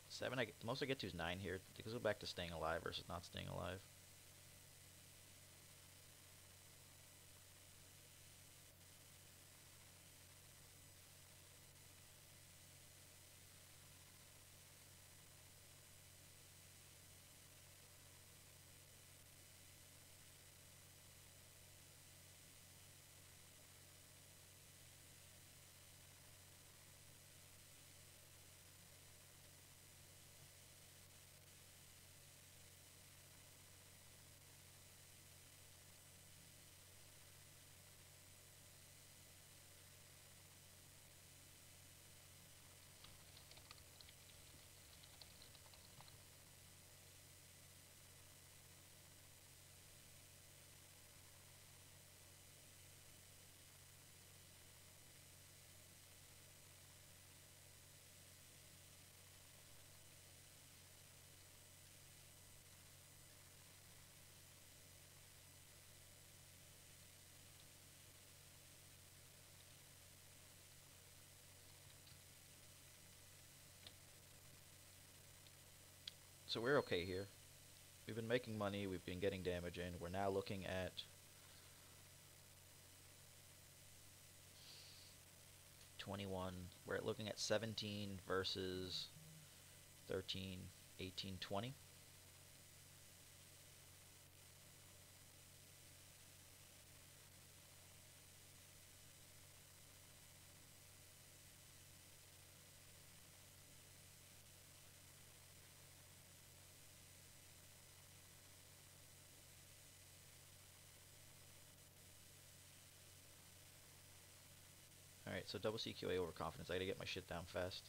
Speaker 1: 7, the most I get to is 9 here. Let's go back to staying alive versus not staying alive. So we're okay here. We've been making money, we've been getting damage in. We're now looking at 21. We're looking at 17 versus 13, 18, 20. Alright, so double CQA overconfidence. I gotta get my shit down fast.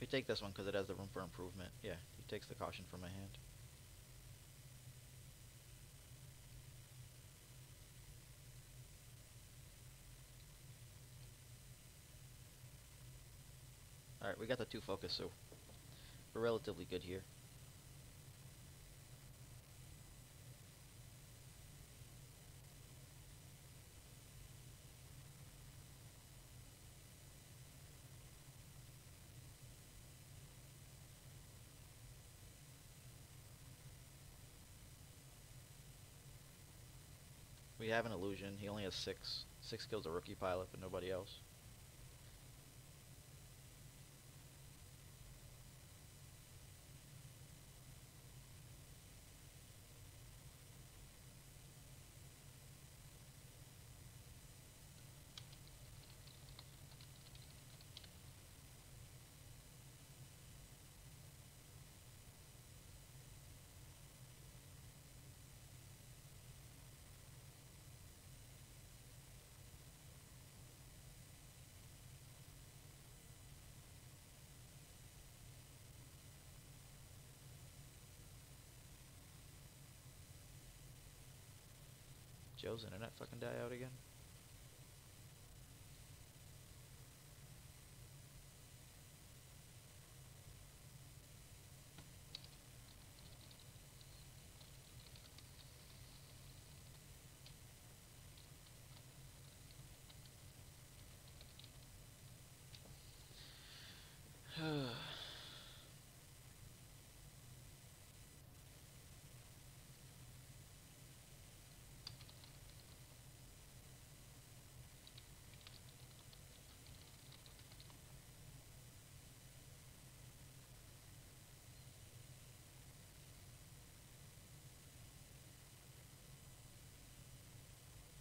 Speaker 1: We take this one because it has the room for improvement. Yeah, he takes the caution from my hand. Alright, we got the 2 focus, so we're relatively good here. We have an illusion. He only has 6. 6 kills a rookie pilot, but nobody else. Joe's internet fucking die out again?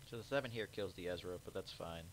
Speaker 1: So the 7 here kills the Ezra, but that's fine.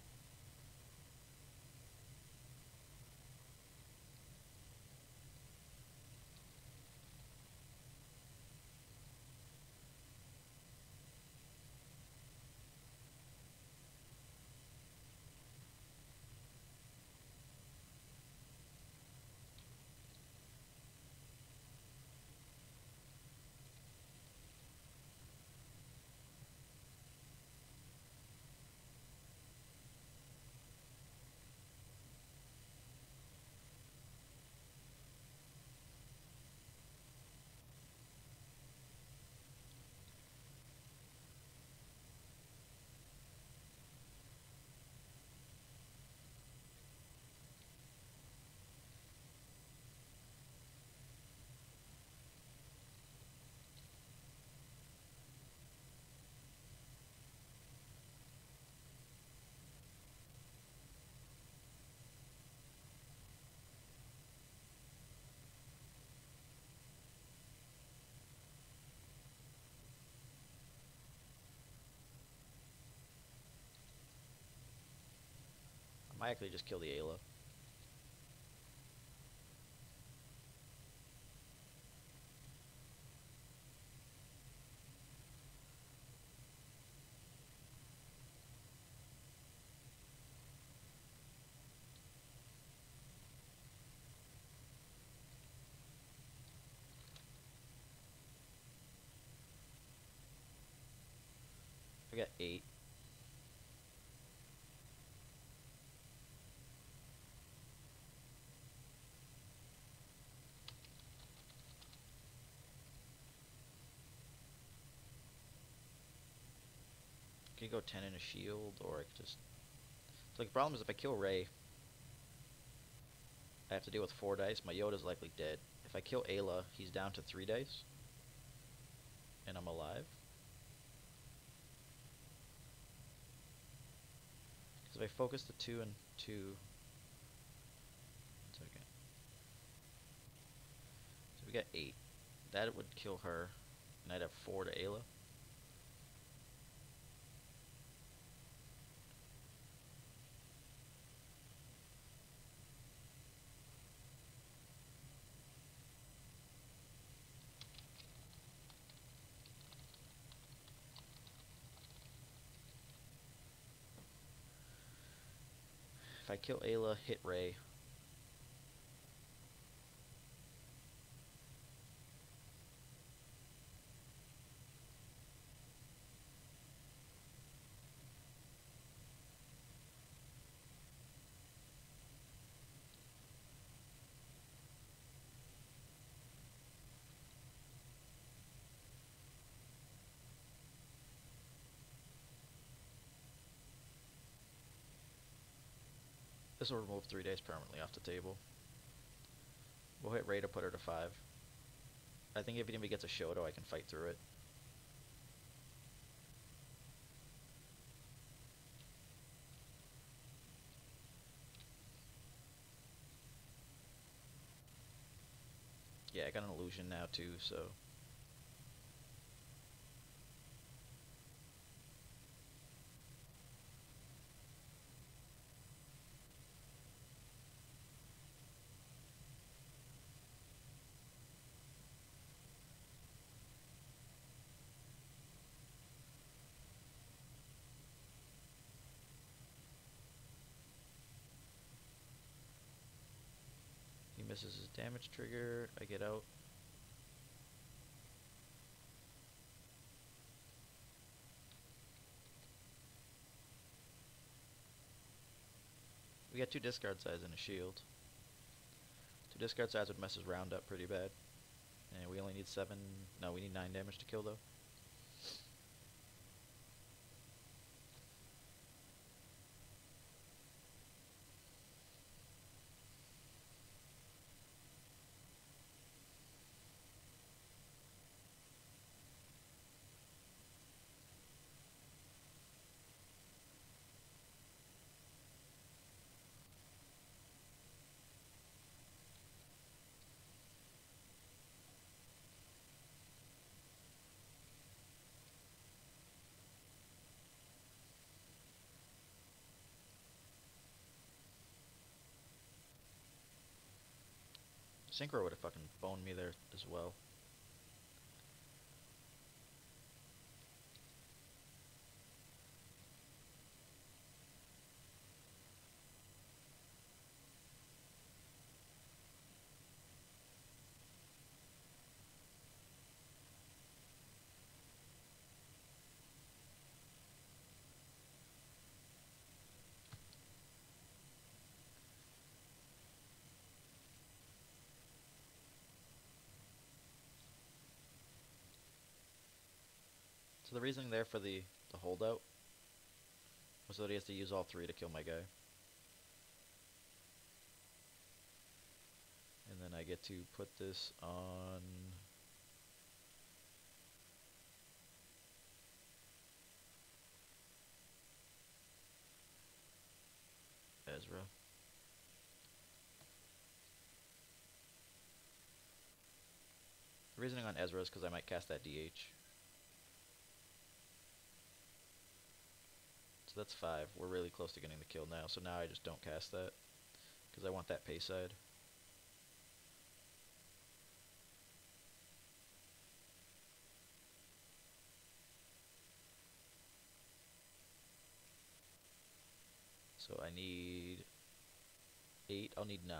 Speaker 1: I might actually just kill the Aayla. I got 8. Can you go 10 in a shield, or I could just... So the problem is if I kill Rey, I have to deal with 4 dice. My Yoda's likely dead. If I kill Aayla, he's down to 3 dice, and I'm alive. Because if I focus the 2 and 2... 1 second. So we got 8. That would kill her, and I'd have 4 to Aayla. If I kill Aayla, hit Rey. This will remove 3 days permanently off the table. We'll hit Rey to put her to 5. I think if anybody gets a Shoto, I can fight through it. Yeah, I got an illusion now too, so... He misses his damage trigger, I get out. We got 2 discard sides and a shield. 2 discard sides would mess his round up pretty bad. And we only need 7... No, we need 9 damage to kill, though. Synchro would have fucking boned me there as well. So the reasoning there for the holdout was that he has to use all 3 to kill my guy. And then I get to put this on... Ezra. The reasoning on Ezra is because I might cast that DH. So that's 5. We're really close to getting the kill now, so now I just don't cast that. Because I want that pay side. So I need 8, I'll need 9.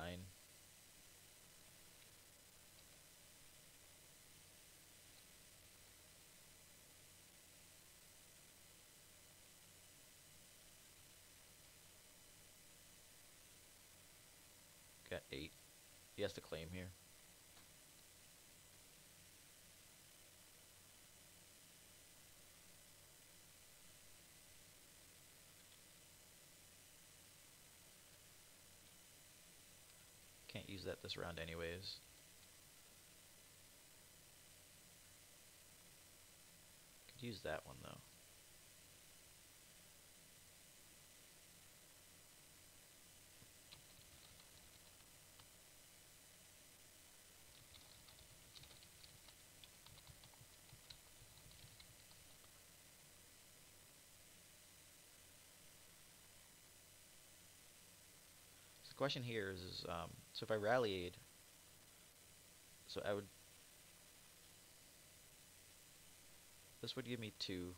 Speaker 1: Got 8. He has to claim here. Can't use that this round anyways. Could use that one though. So the question here is so if I rallied, so I would, this would give me 2.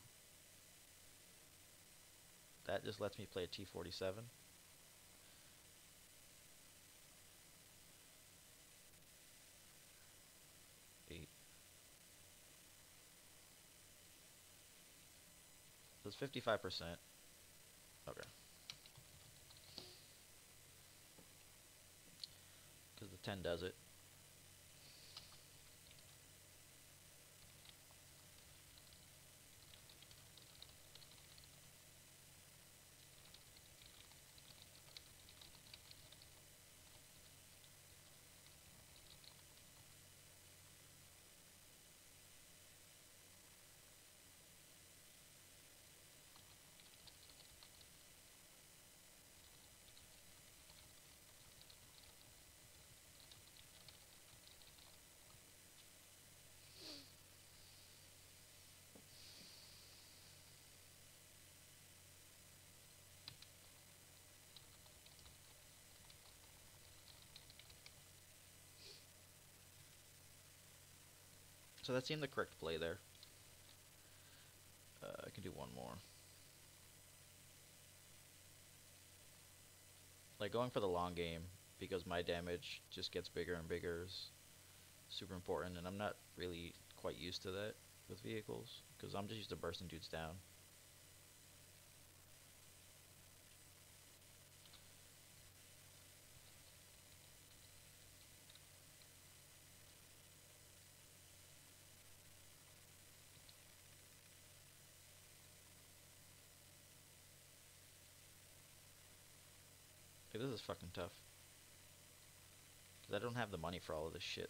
Speaker 1: That just lets me play a T-47. 8. So it's 55%. Okay. Because the 10 does it. So that seemed the correct play there. I can do one more. Like going for the long game, because my damage just gets bigger and bigger, is super important, and I'm not really quite used to that with vehicles, because I'm just used to bursting dudes down. This is fucking tough. Because I don't have the money for all of this shit.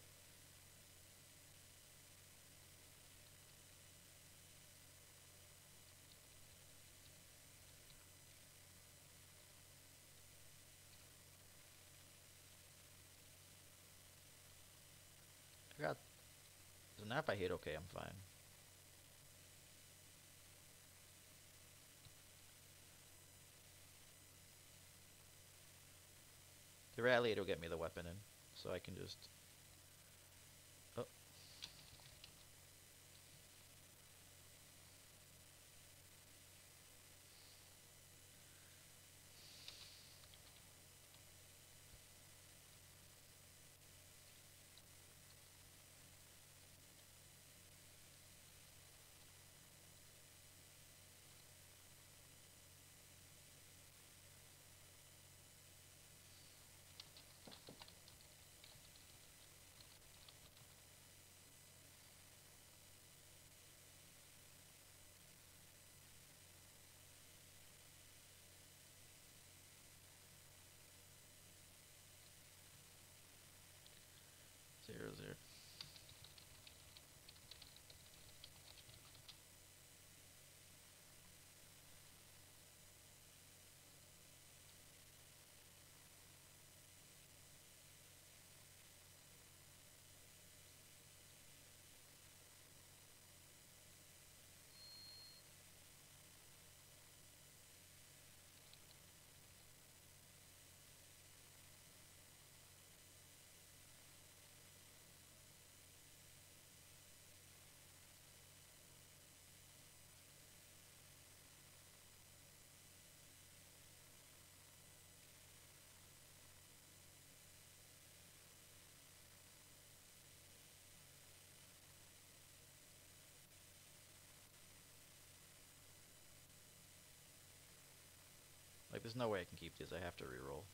Speaker 1: I got the nap I hit. Okay, I'm fine. The rally will get me the weapon in, so I can just. Oh, 0-0. Like, there's no way I can keep these. I have to reroll.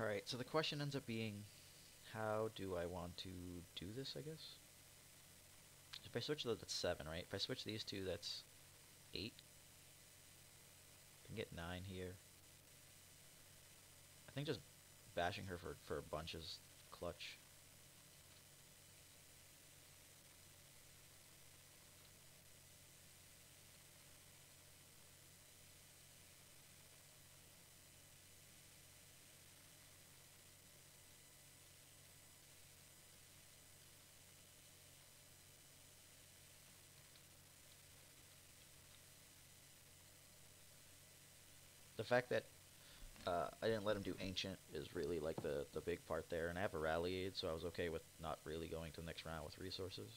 Speaker 1: Alright, so the question ends up being, how do I want to do this, I guess? If I switch those, that's 7, right? If I switch these two, that's 8. I can get 9 here. I think just bashing her for a bunch is clutch. The fact that I didn't let him do Ancient is really like the big part there, and I have a Rally Aid, so I was okay with not really going to the next round with resources.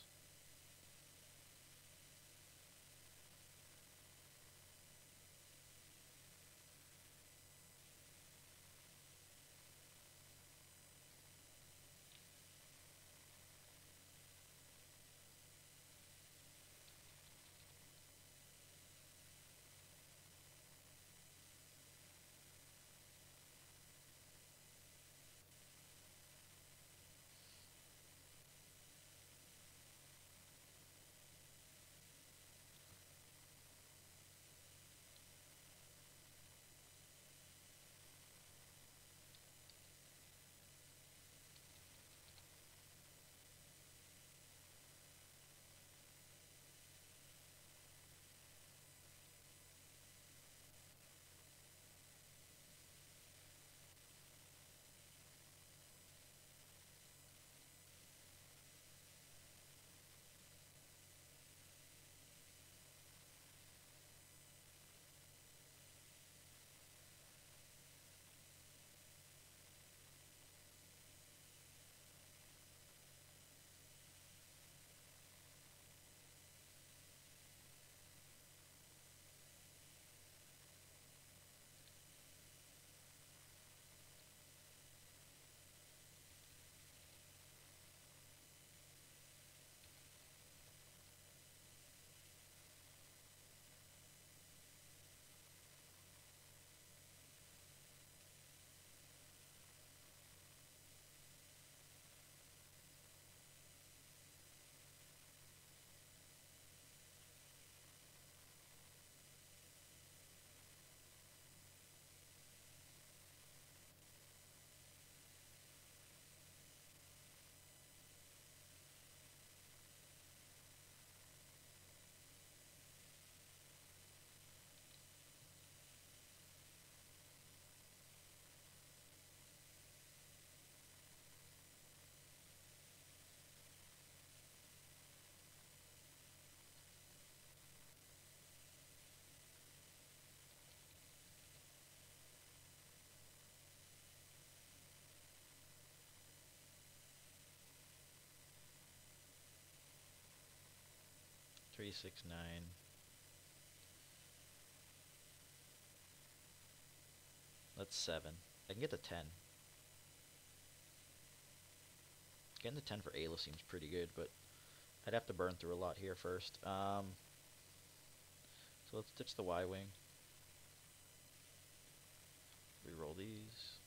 Speaker 1: 6, 9. That's 7. I can get the 10. Getting the 10 for Aayla seems pretty good, but I'd have to burn through a lot here first. So let's ditch the Y-Wing. Reroll these.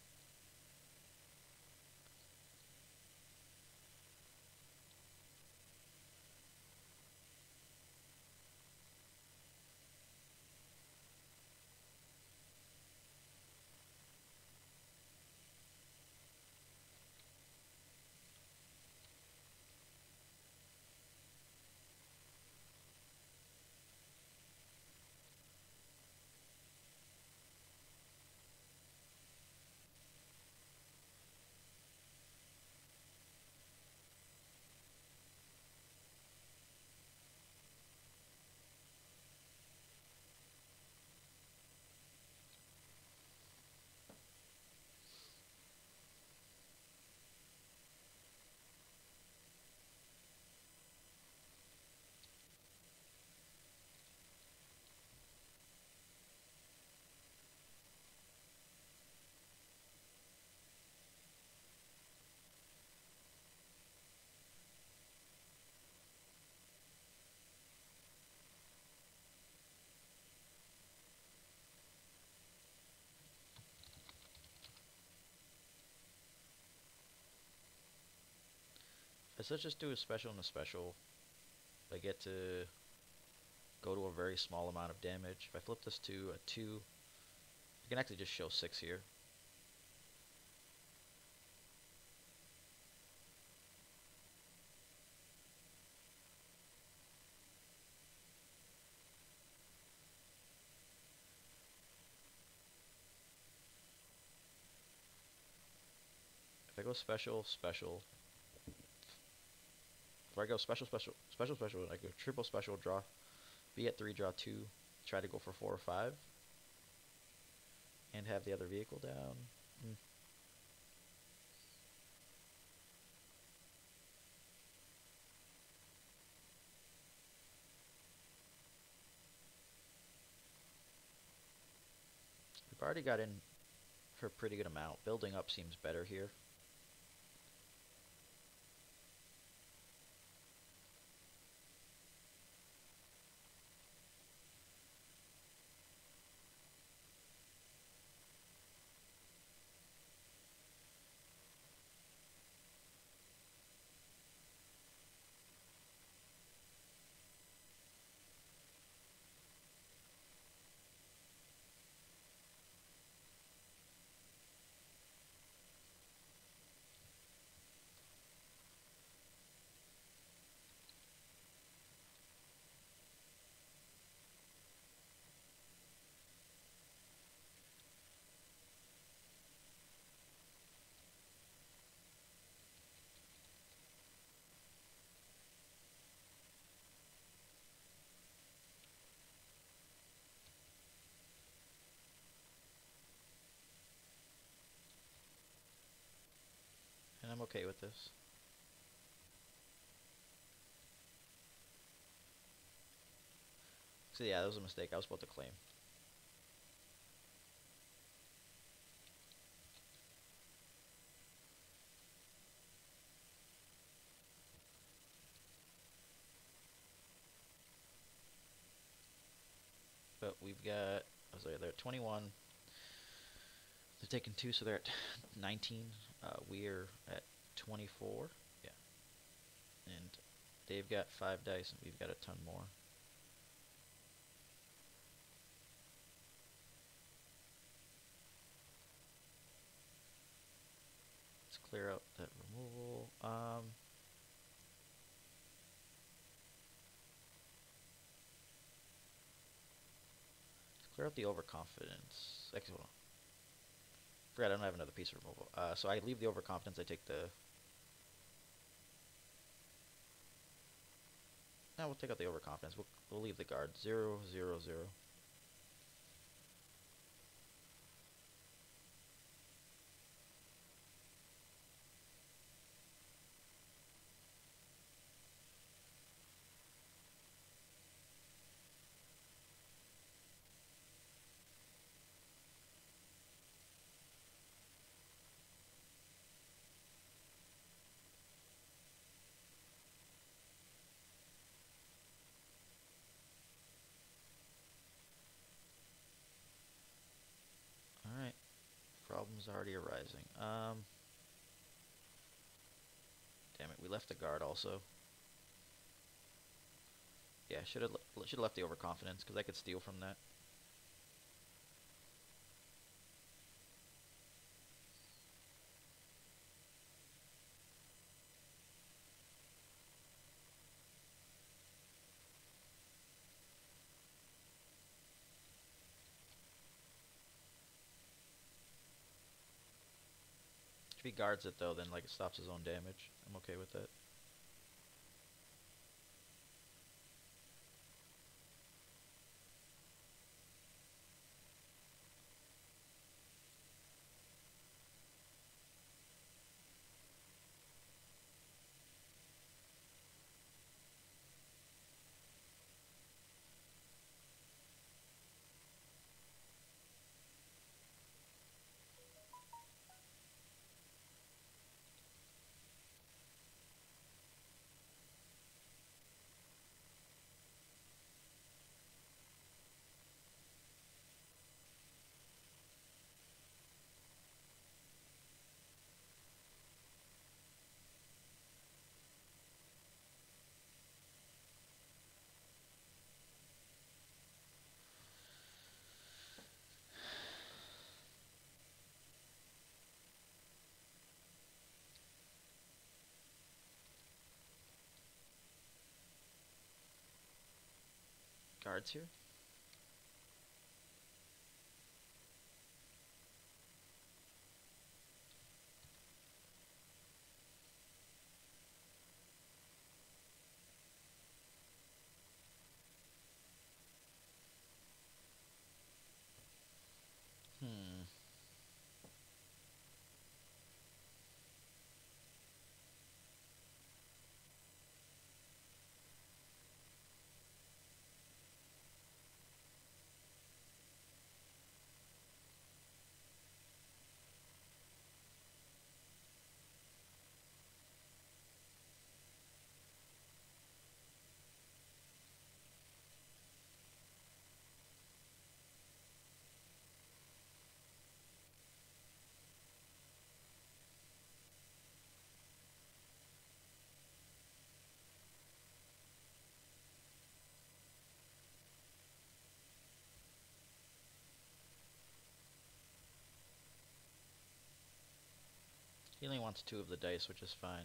Speaker 1: Let's just do a special and a special. I get to go to a very small amount of damage. If I flip this to a 2, I can actually just show 6 here. If I go special, special. If I go special, special, special, special, I go triple special, draw. Be at 3, draw 2. Try to go for 4 or 5. And have the other vehicle down. We've already got in for a pretty good amount. Building up seems better here. And I'm okay with this. So yeah, that was a mistake. I was supposed to claim. But we've got, they're at 21. They're taking 2, so they're at 19. We're at 24. Yeah. And they've got 5 dice, and we've got a ton more. Let's clear out that removal. Let's clear out the overconfidence. Actually, hold on. Forgot I don't have another piece of removal. So I leave the overconfidence. I take the. No, we'll take out the overconfidence. We'll leave the guard. 0, 0, 0. Problems already arising. Damn it, we left the guard also. Yeah, should have left the overconfidence because I could steal from that. If he guards it though, then like it stops his own damage. I'm okay with that. Guards here? Hmm. He only wants 2 of the dice, which is fine.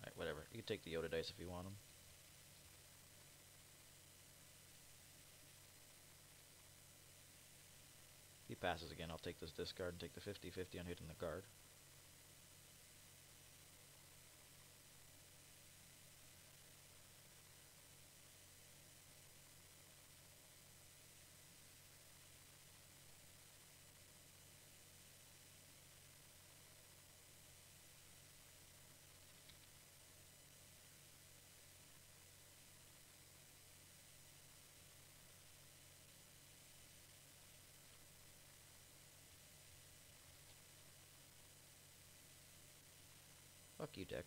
Speaker 1: Alright, whatever. You can take the Yoda dice if you want them. If he passes again, I'll take this discard and take the 50-50 on hitting the guard. Fuck you, deck.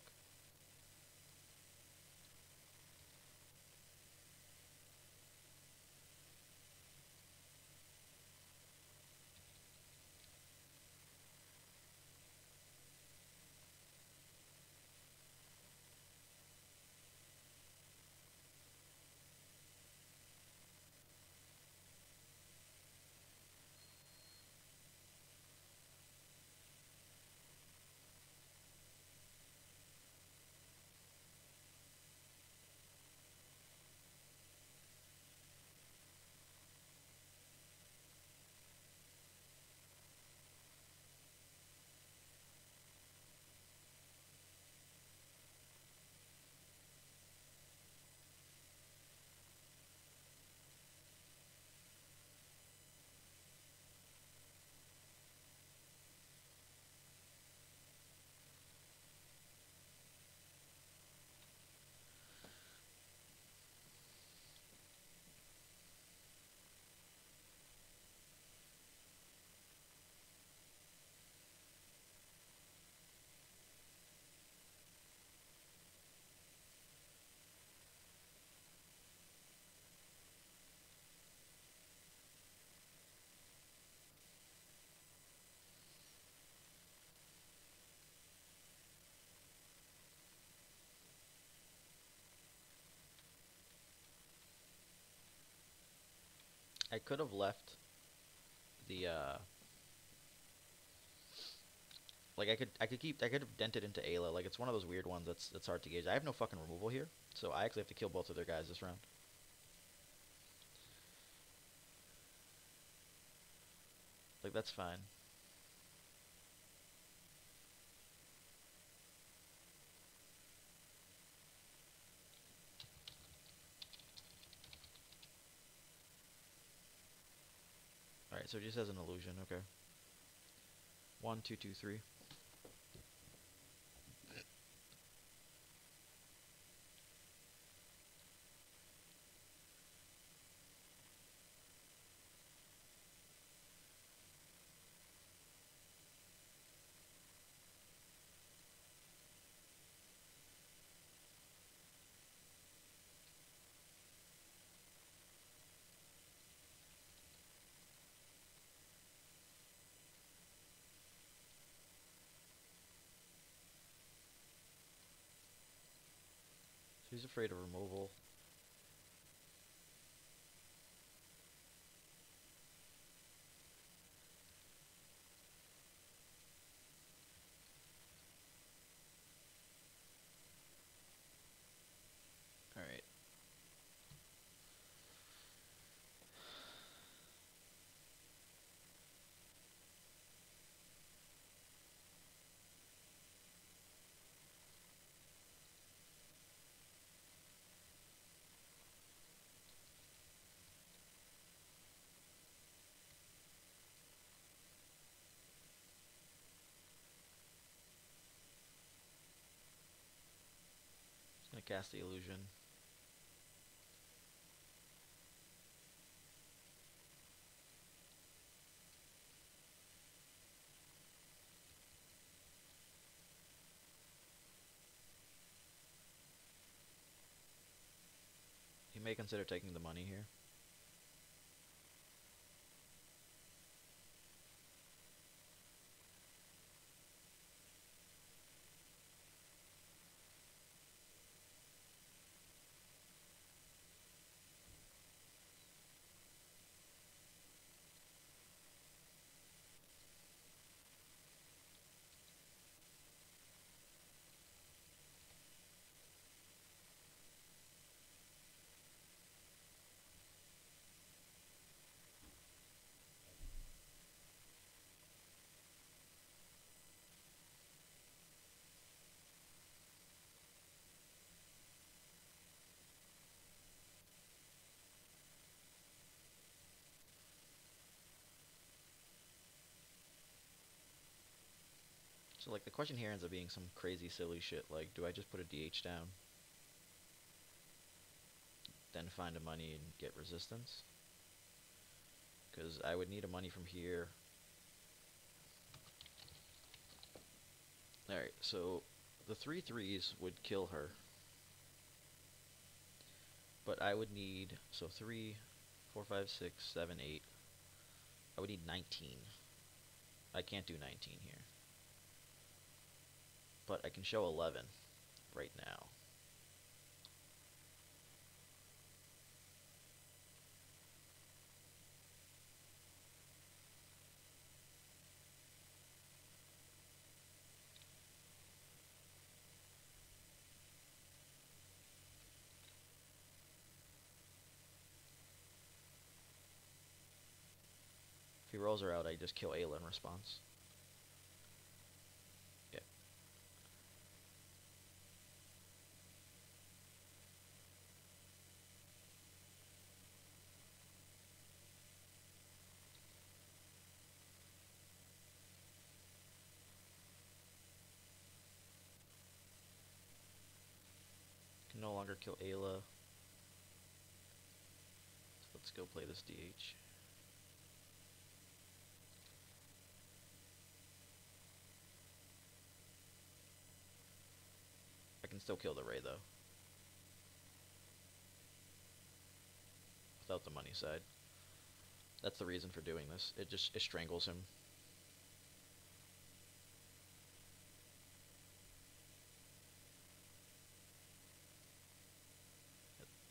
Speaker 1: I could have left the like I could have dented into Aayla. Like it's one of those weird ones that's hard to gauge. I have no fucking removal here, so I actually have to kill both of their guys this round. Like that's fine. All right, so it just has an illusion. Okay. 1, 2, 2, 3. So he's afraid of removal. All right. He's gonna cast the illusion. He may consider taking the money here. So like the question here ends up being some crazy silly shit like do I just put a DH down, then find a money and get resistance? Because I would need a money from here. Alright, so the 3/3s would kill her. But I would need, so 3, 4, 5, 6, 7, 8. I would need 19. I can't do 19 here. But I can show 11 right now. If he rolls her out, I just kill Aayla in response. Yeah. Can no longer kill Aayla. So let's go play this DH. I can still kill the Ray though. Without the money side. That's the reason for doing this. It strangles him.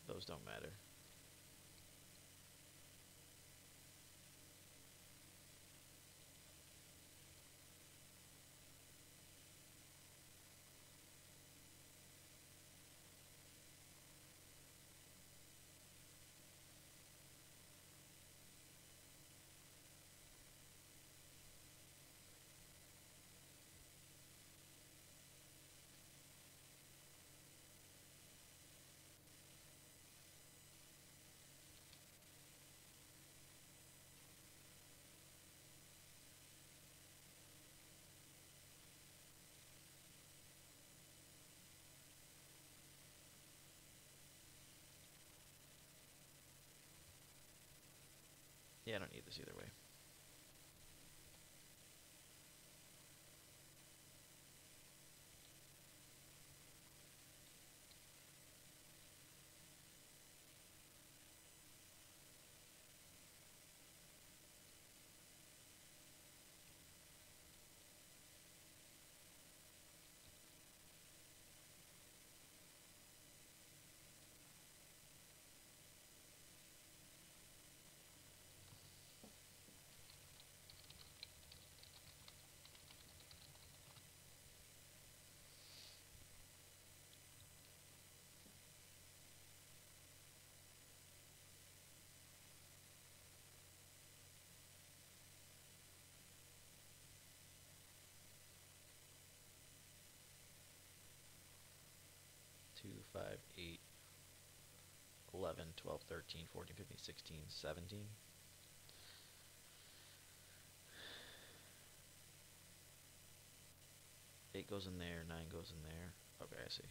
Speaker 1: Those don't matter. Yeah, I don't need this either way. Two, 5, 8, 11, 12, 13, 14, 15, 16, 17. Eight goes in there, 9 goes in there. Okay, I see.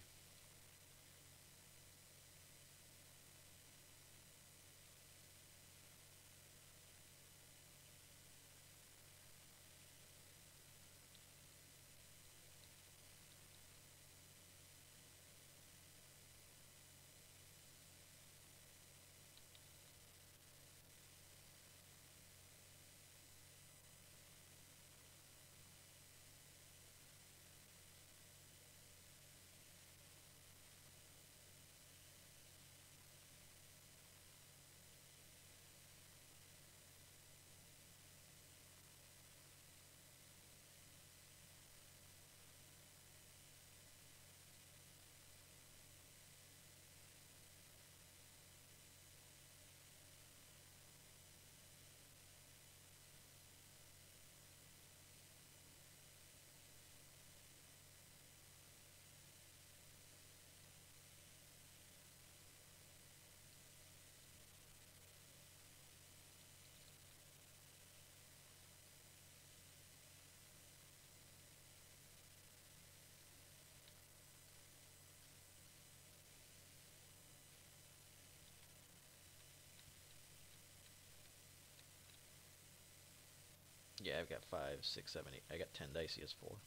Speaker 1: Yeah, I've got 5, 6, 7, 8. I got 10 dice. He has 4.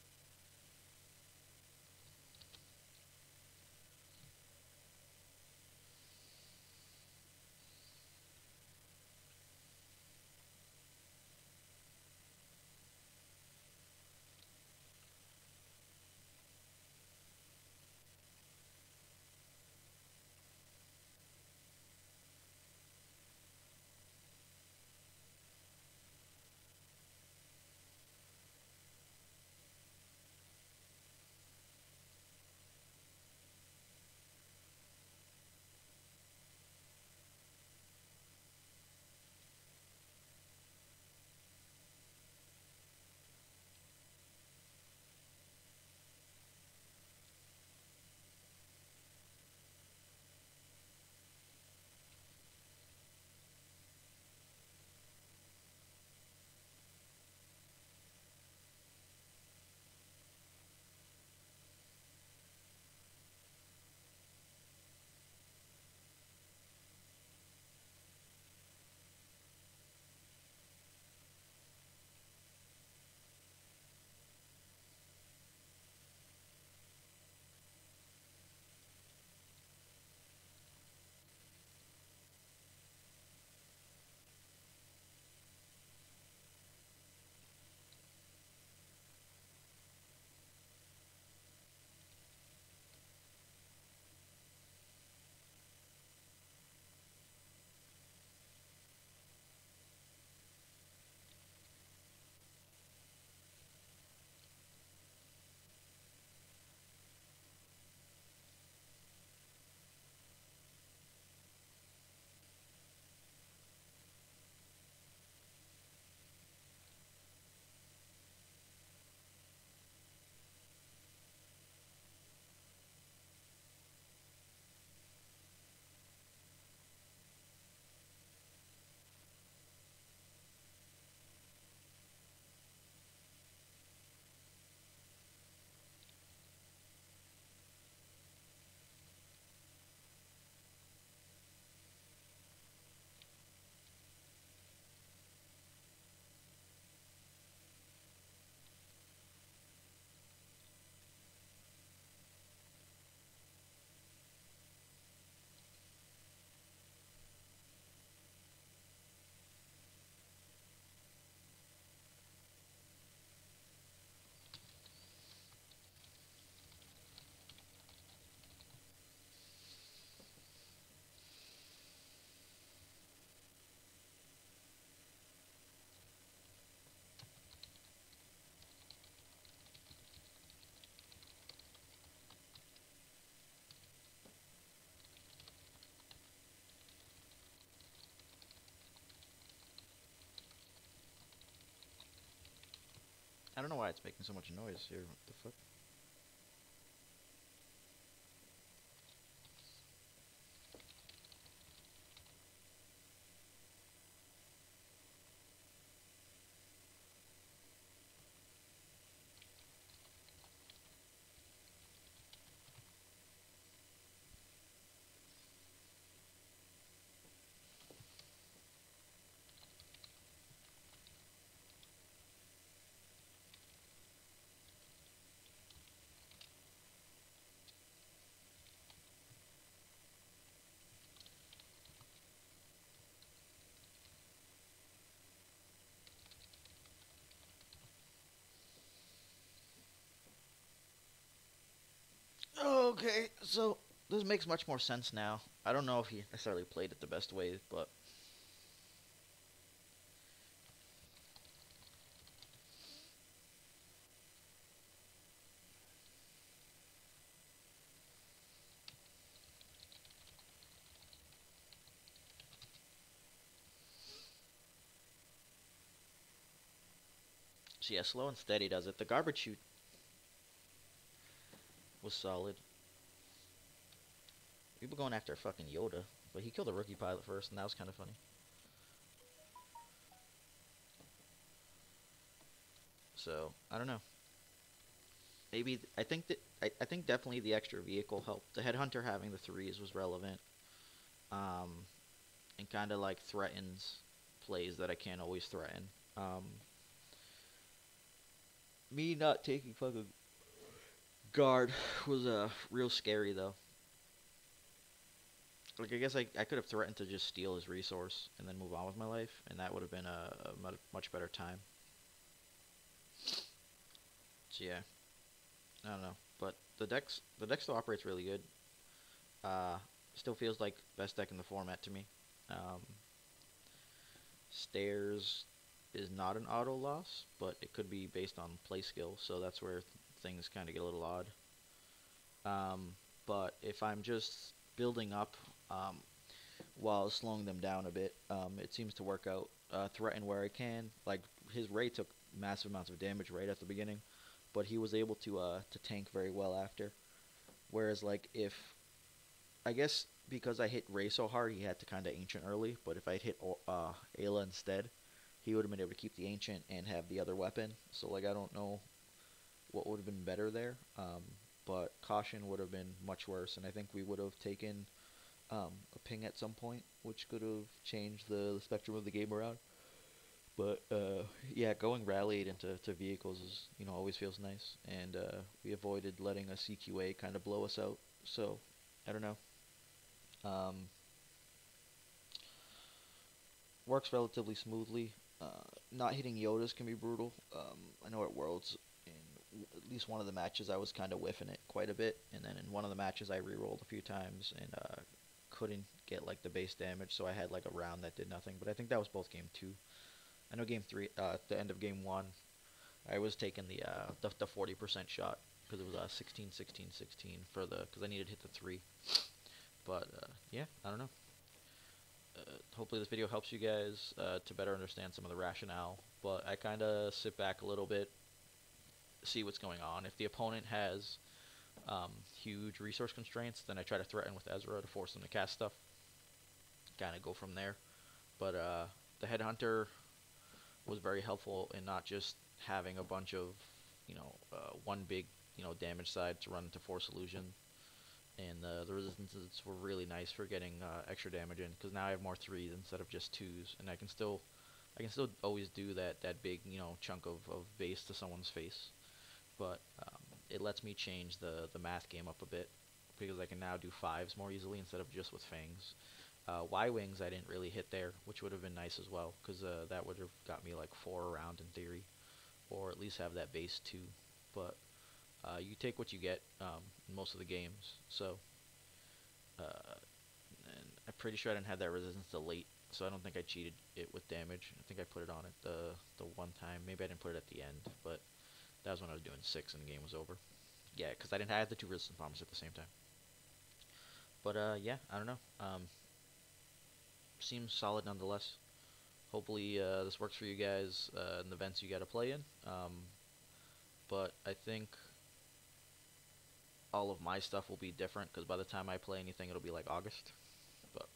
Speaker 1: I don't know why it's making so much noise here. What the fuck? Okay, so this makes much more sense now. I don't know if he necessarily played it the best way, but so yeah, slow and steady does it. The garbage chute was solid. People going after fucking Yoda, but he killed a rookie pilot first, and that was kind of funny. So I don't know. Maybe I think that I think definitely the extra vehicle helped. The headhunter having the threes was relevant, um, and kind of like threatens plays that I can't always threaten. Um, Me not taking fucking guard was real scary though. Like I guess I could have threatened to just steal his resource and then move on with my life, and that would have been a much better time. So yeah, I don't know, but the deck still operates really good. Uh, Still feels like best deck in the format to me. Um, Stairs is not an auto loss, but it could be based on play skill, so that's where things kind of get a little odd. Um, but if I'm just building up um, while slowing them down a bit, it seems to work out. Threaten where I can. Like his Ray took massive amounts of damage right at the beginning, but he was able to tank very well after. Whereas like if I guess because I hit Ray so hard, he had to kind of ancient early. But if I would hit Aayla instead, he would have been able to keep the ancient and have the other weapon. So like I don't know what would have been better there. But caution would have been much worse, and I think we would have taken a ping at some point, which could have changed the spectrum of the game around. But yeah, going rallied into vehicles is always feels nice, and we avoided letting a CQA kind of blow us out. So I don't know. Um, Works relatively smoothly. Not hitting Yodas can be brutal. I know at Worlds, in at least one of the matches, I was kind of whiffing it quite a bit, and then in one of the matches, I re-rolled a few times and couldn't get like the base damage, so I had like a round that did nothing. But I think that was both game two. I know game three, at the end of game one, I was taking the 40% shot because it was 16, 16, 16 for the because I needed to hit the three. But yeah, I don't know. Hopefully this video helps you guys to better understand some of the rationale. But I kind of sit back a little bit, see what's going on. If the opponent has huge resource constraints, then I try to threaten with Ezra to force them to cast stuff. Kind of go from there. But the headhunter was very helpful in not just having a bunch of, one big, damage side to run into force illusion, and the resistances were really nice for getting extra damage in because now I have more threes instead of just twos, and I can still always do that big chunk of base to someone's face, but it lets me change the math game up a bit because I can now do fives more easily instead of just with fangs. Y wings I didn't really hit there, which would have been nice as well because that would have got me like 4 around in theory, or at least have that base two, but you take what you get in most of the games. So, and I'm pretty sure I didn't have that resistance to late, so I don't think I cheated it with damage. I think I put it on it the one time. Maybe I didn't put it at the end, but that was when I was doing six and the game was over. Yeah, because I didn't have the two resistance bombers at the same time. But yeah, I don't know. Seems solid nonetheless. Hopefully this works for you guys in the events you got to play in. but I think all of my stuff will be different because by the time I play anything, it'll be like August. But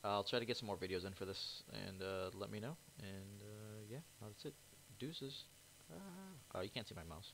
Speaker 1: I'll try to get some more videos in for this, and let me know. And yeah, that's it. Deuces. Oh, you can't see my mouse.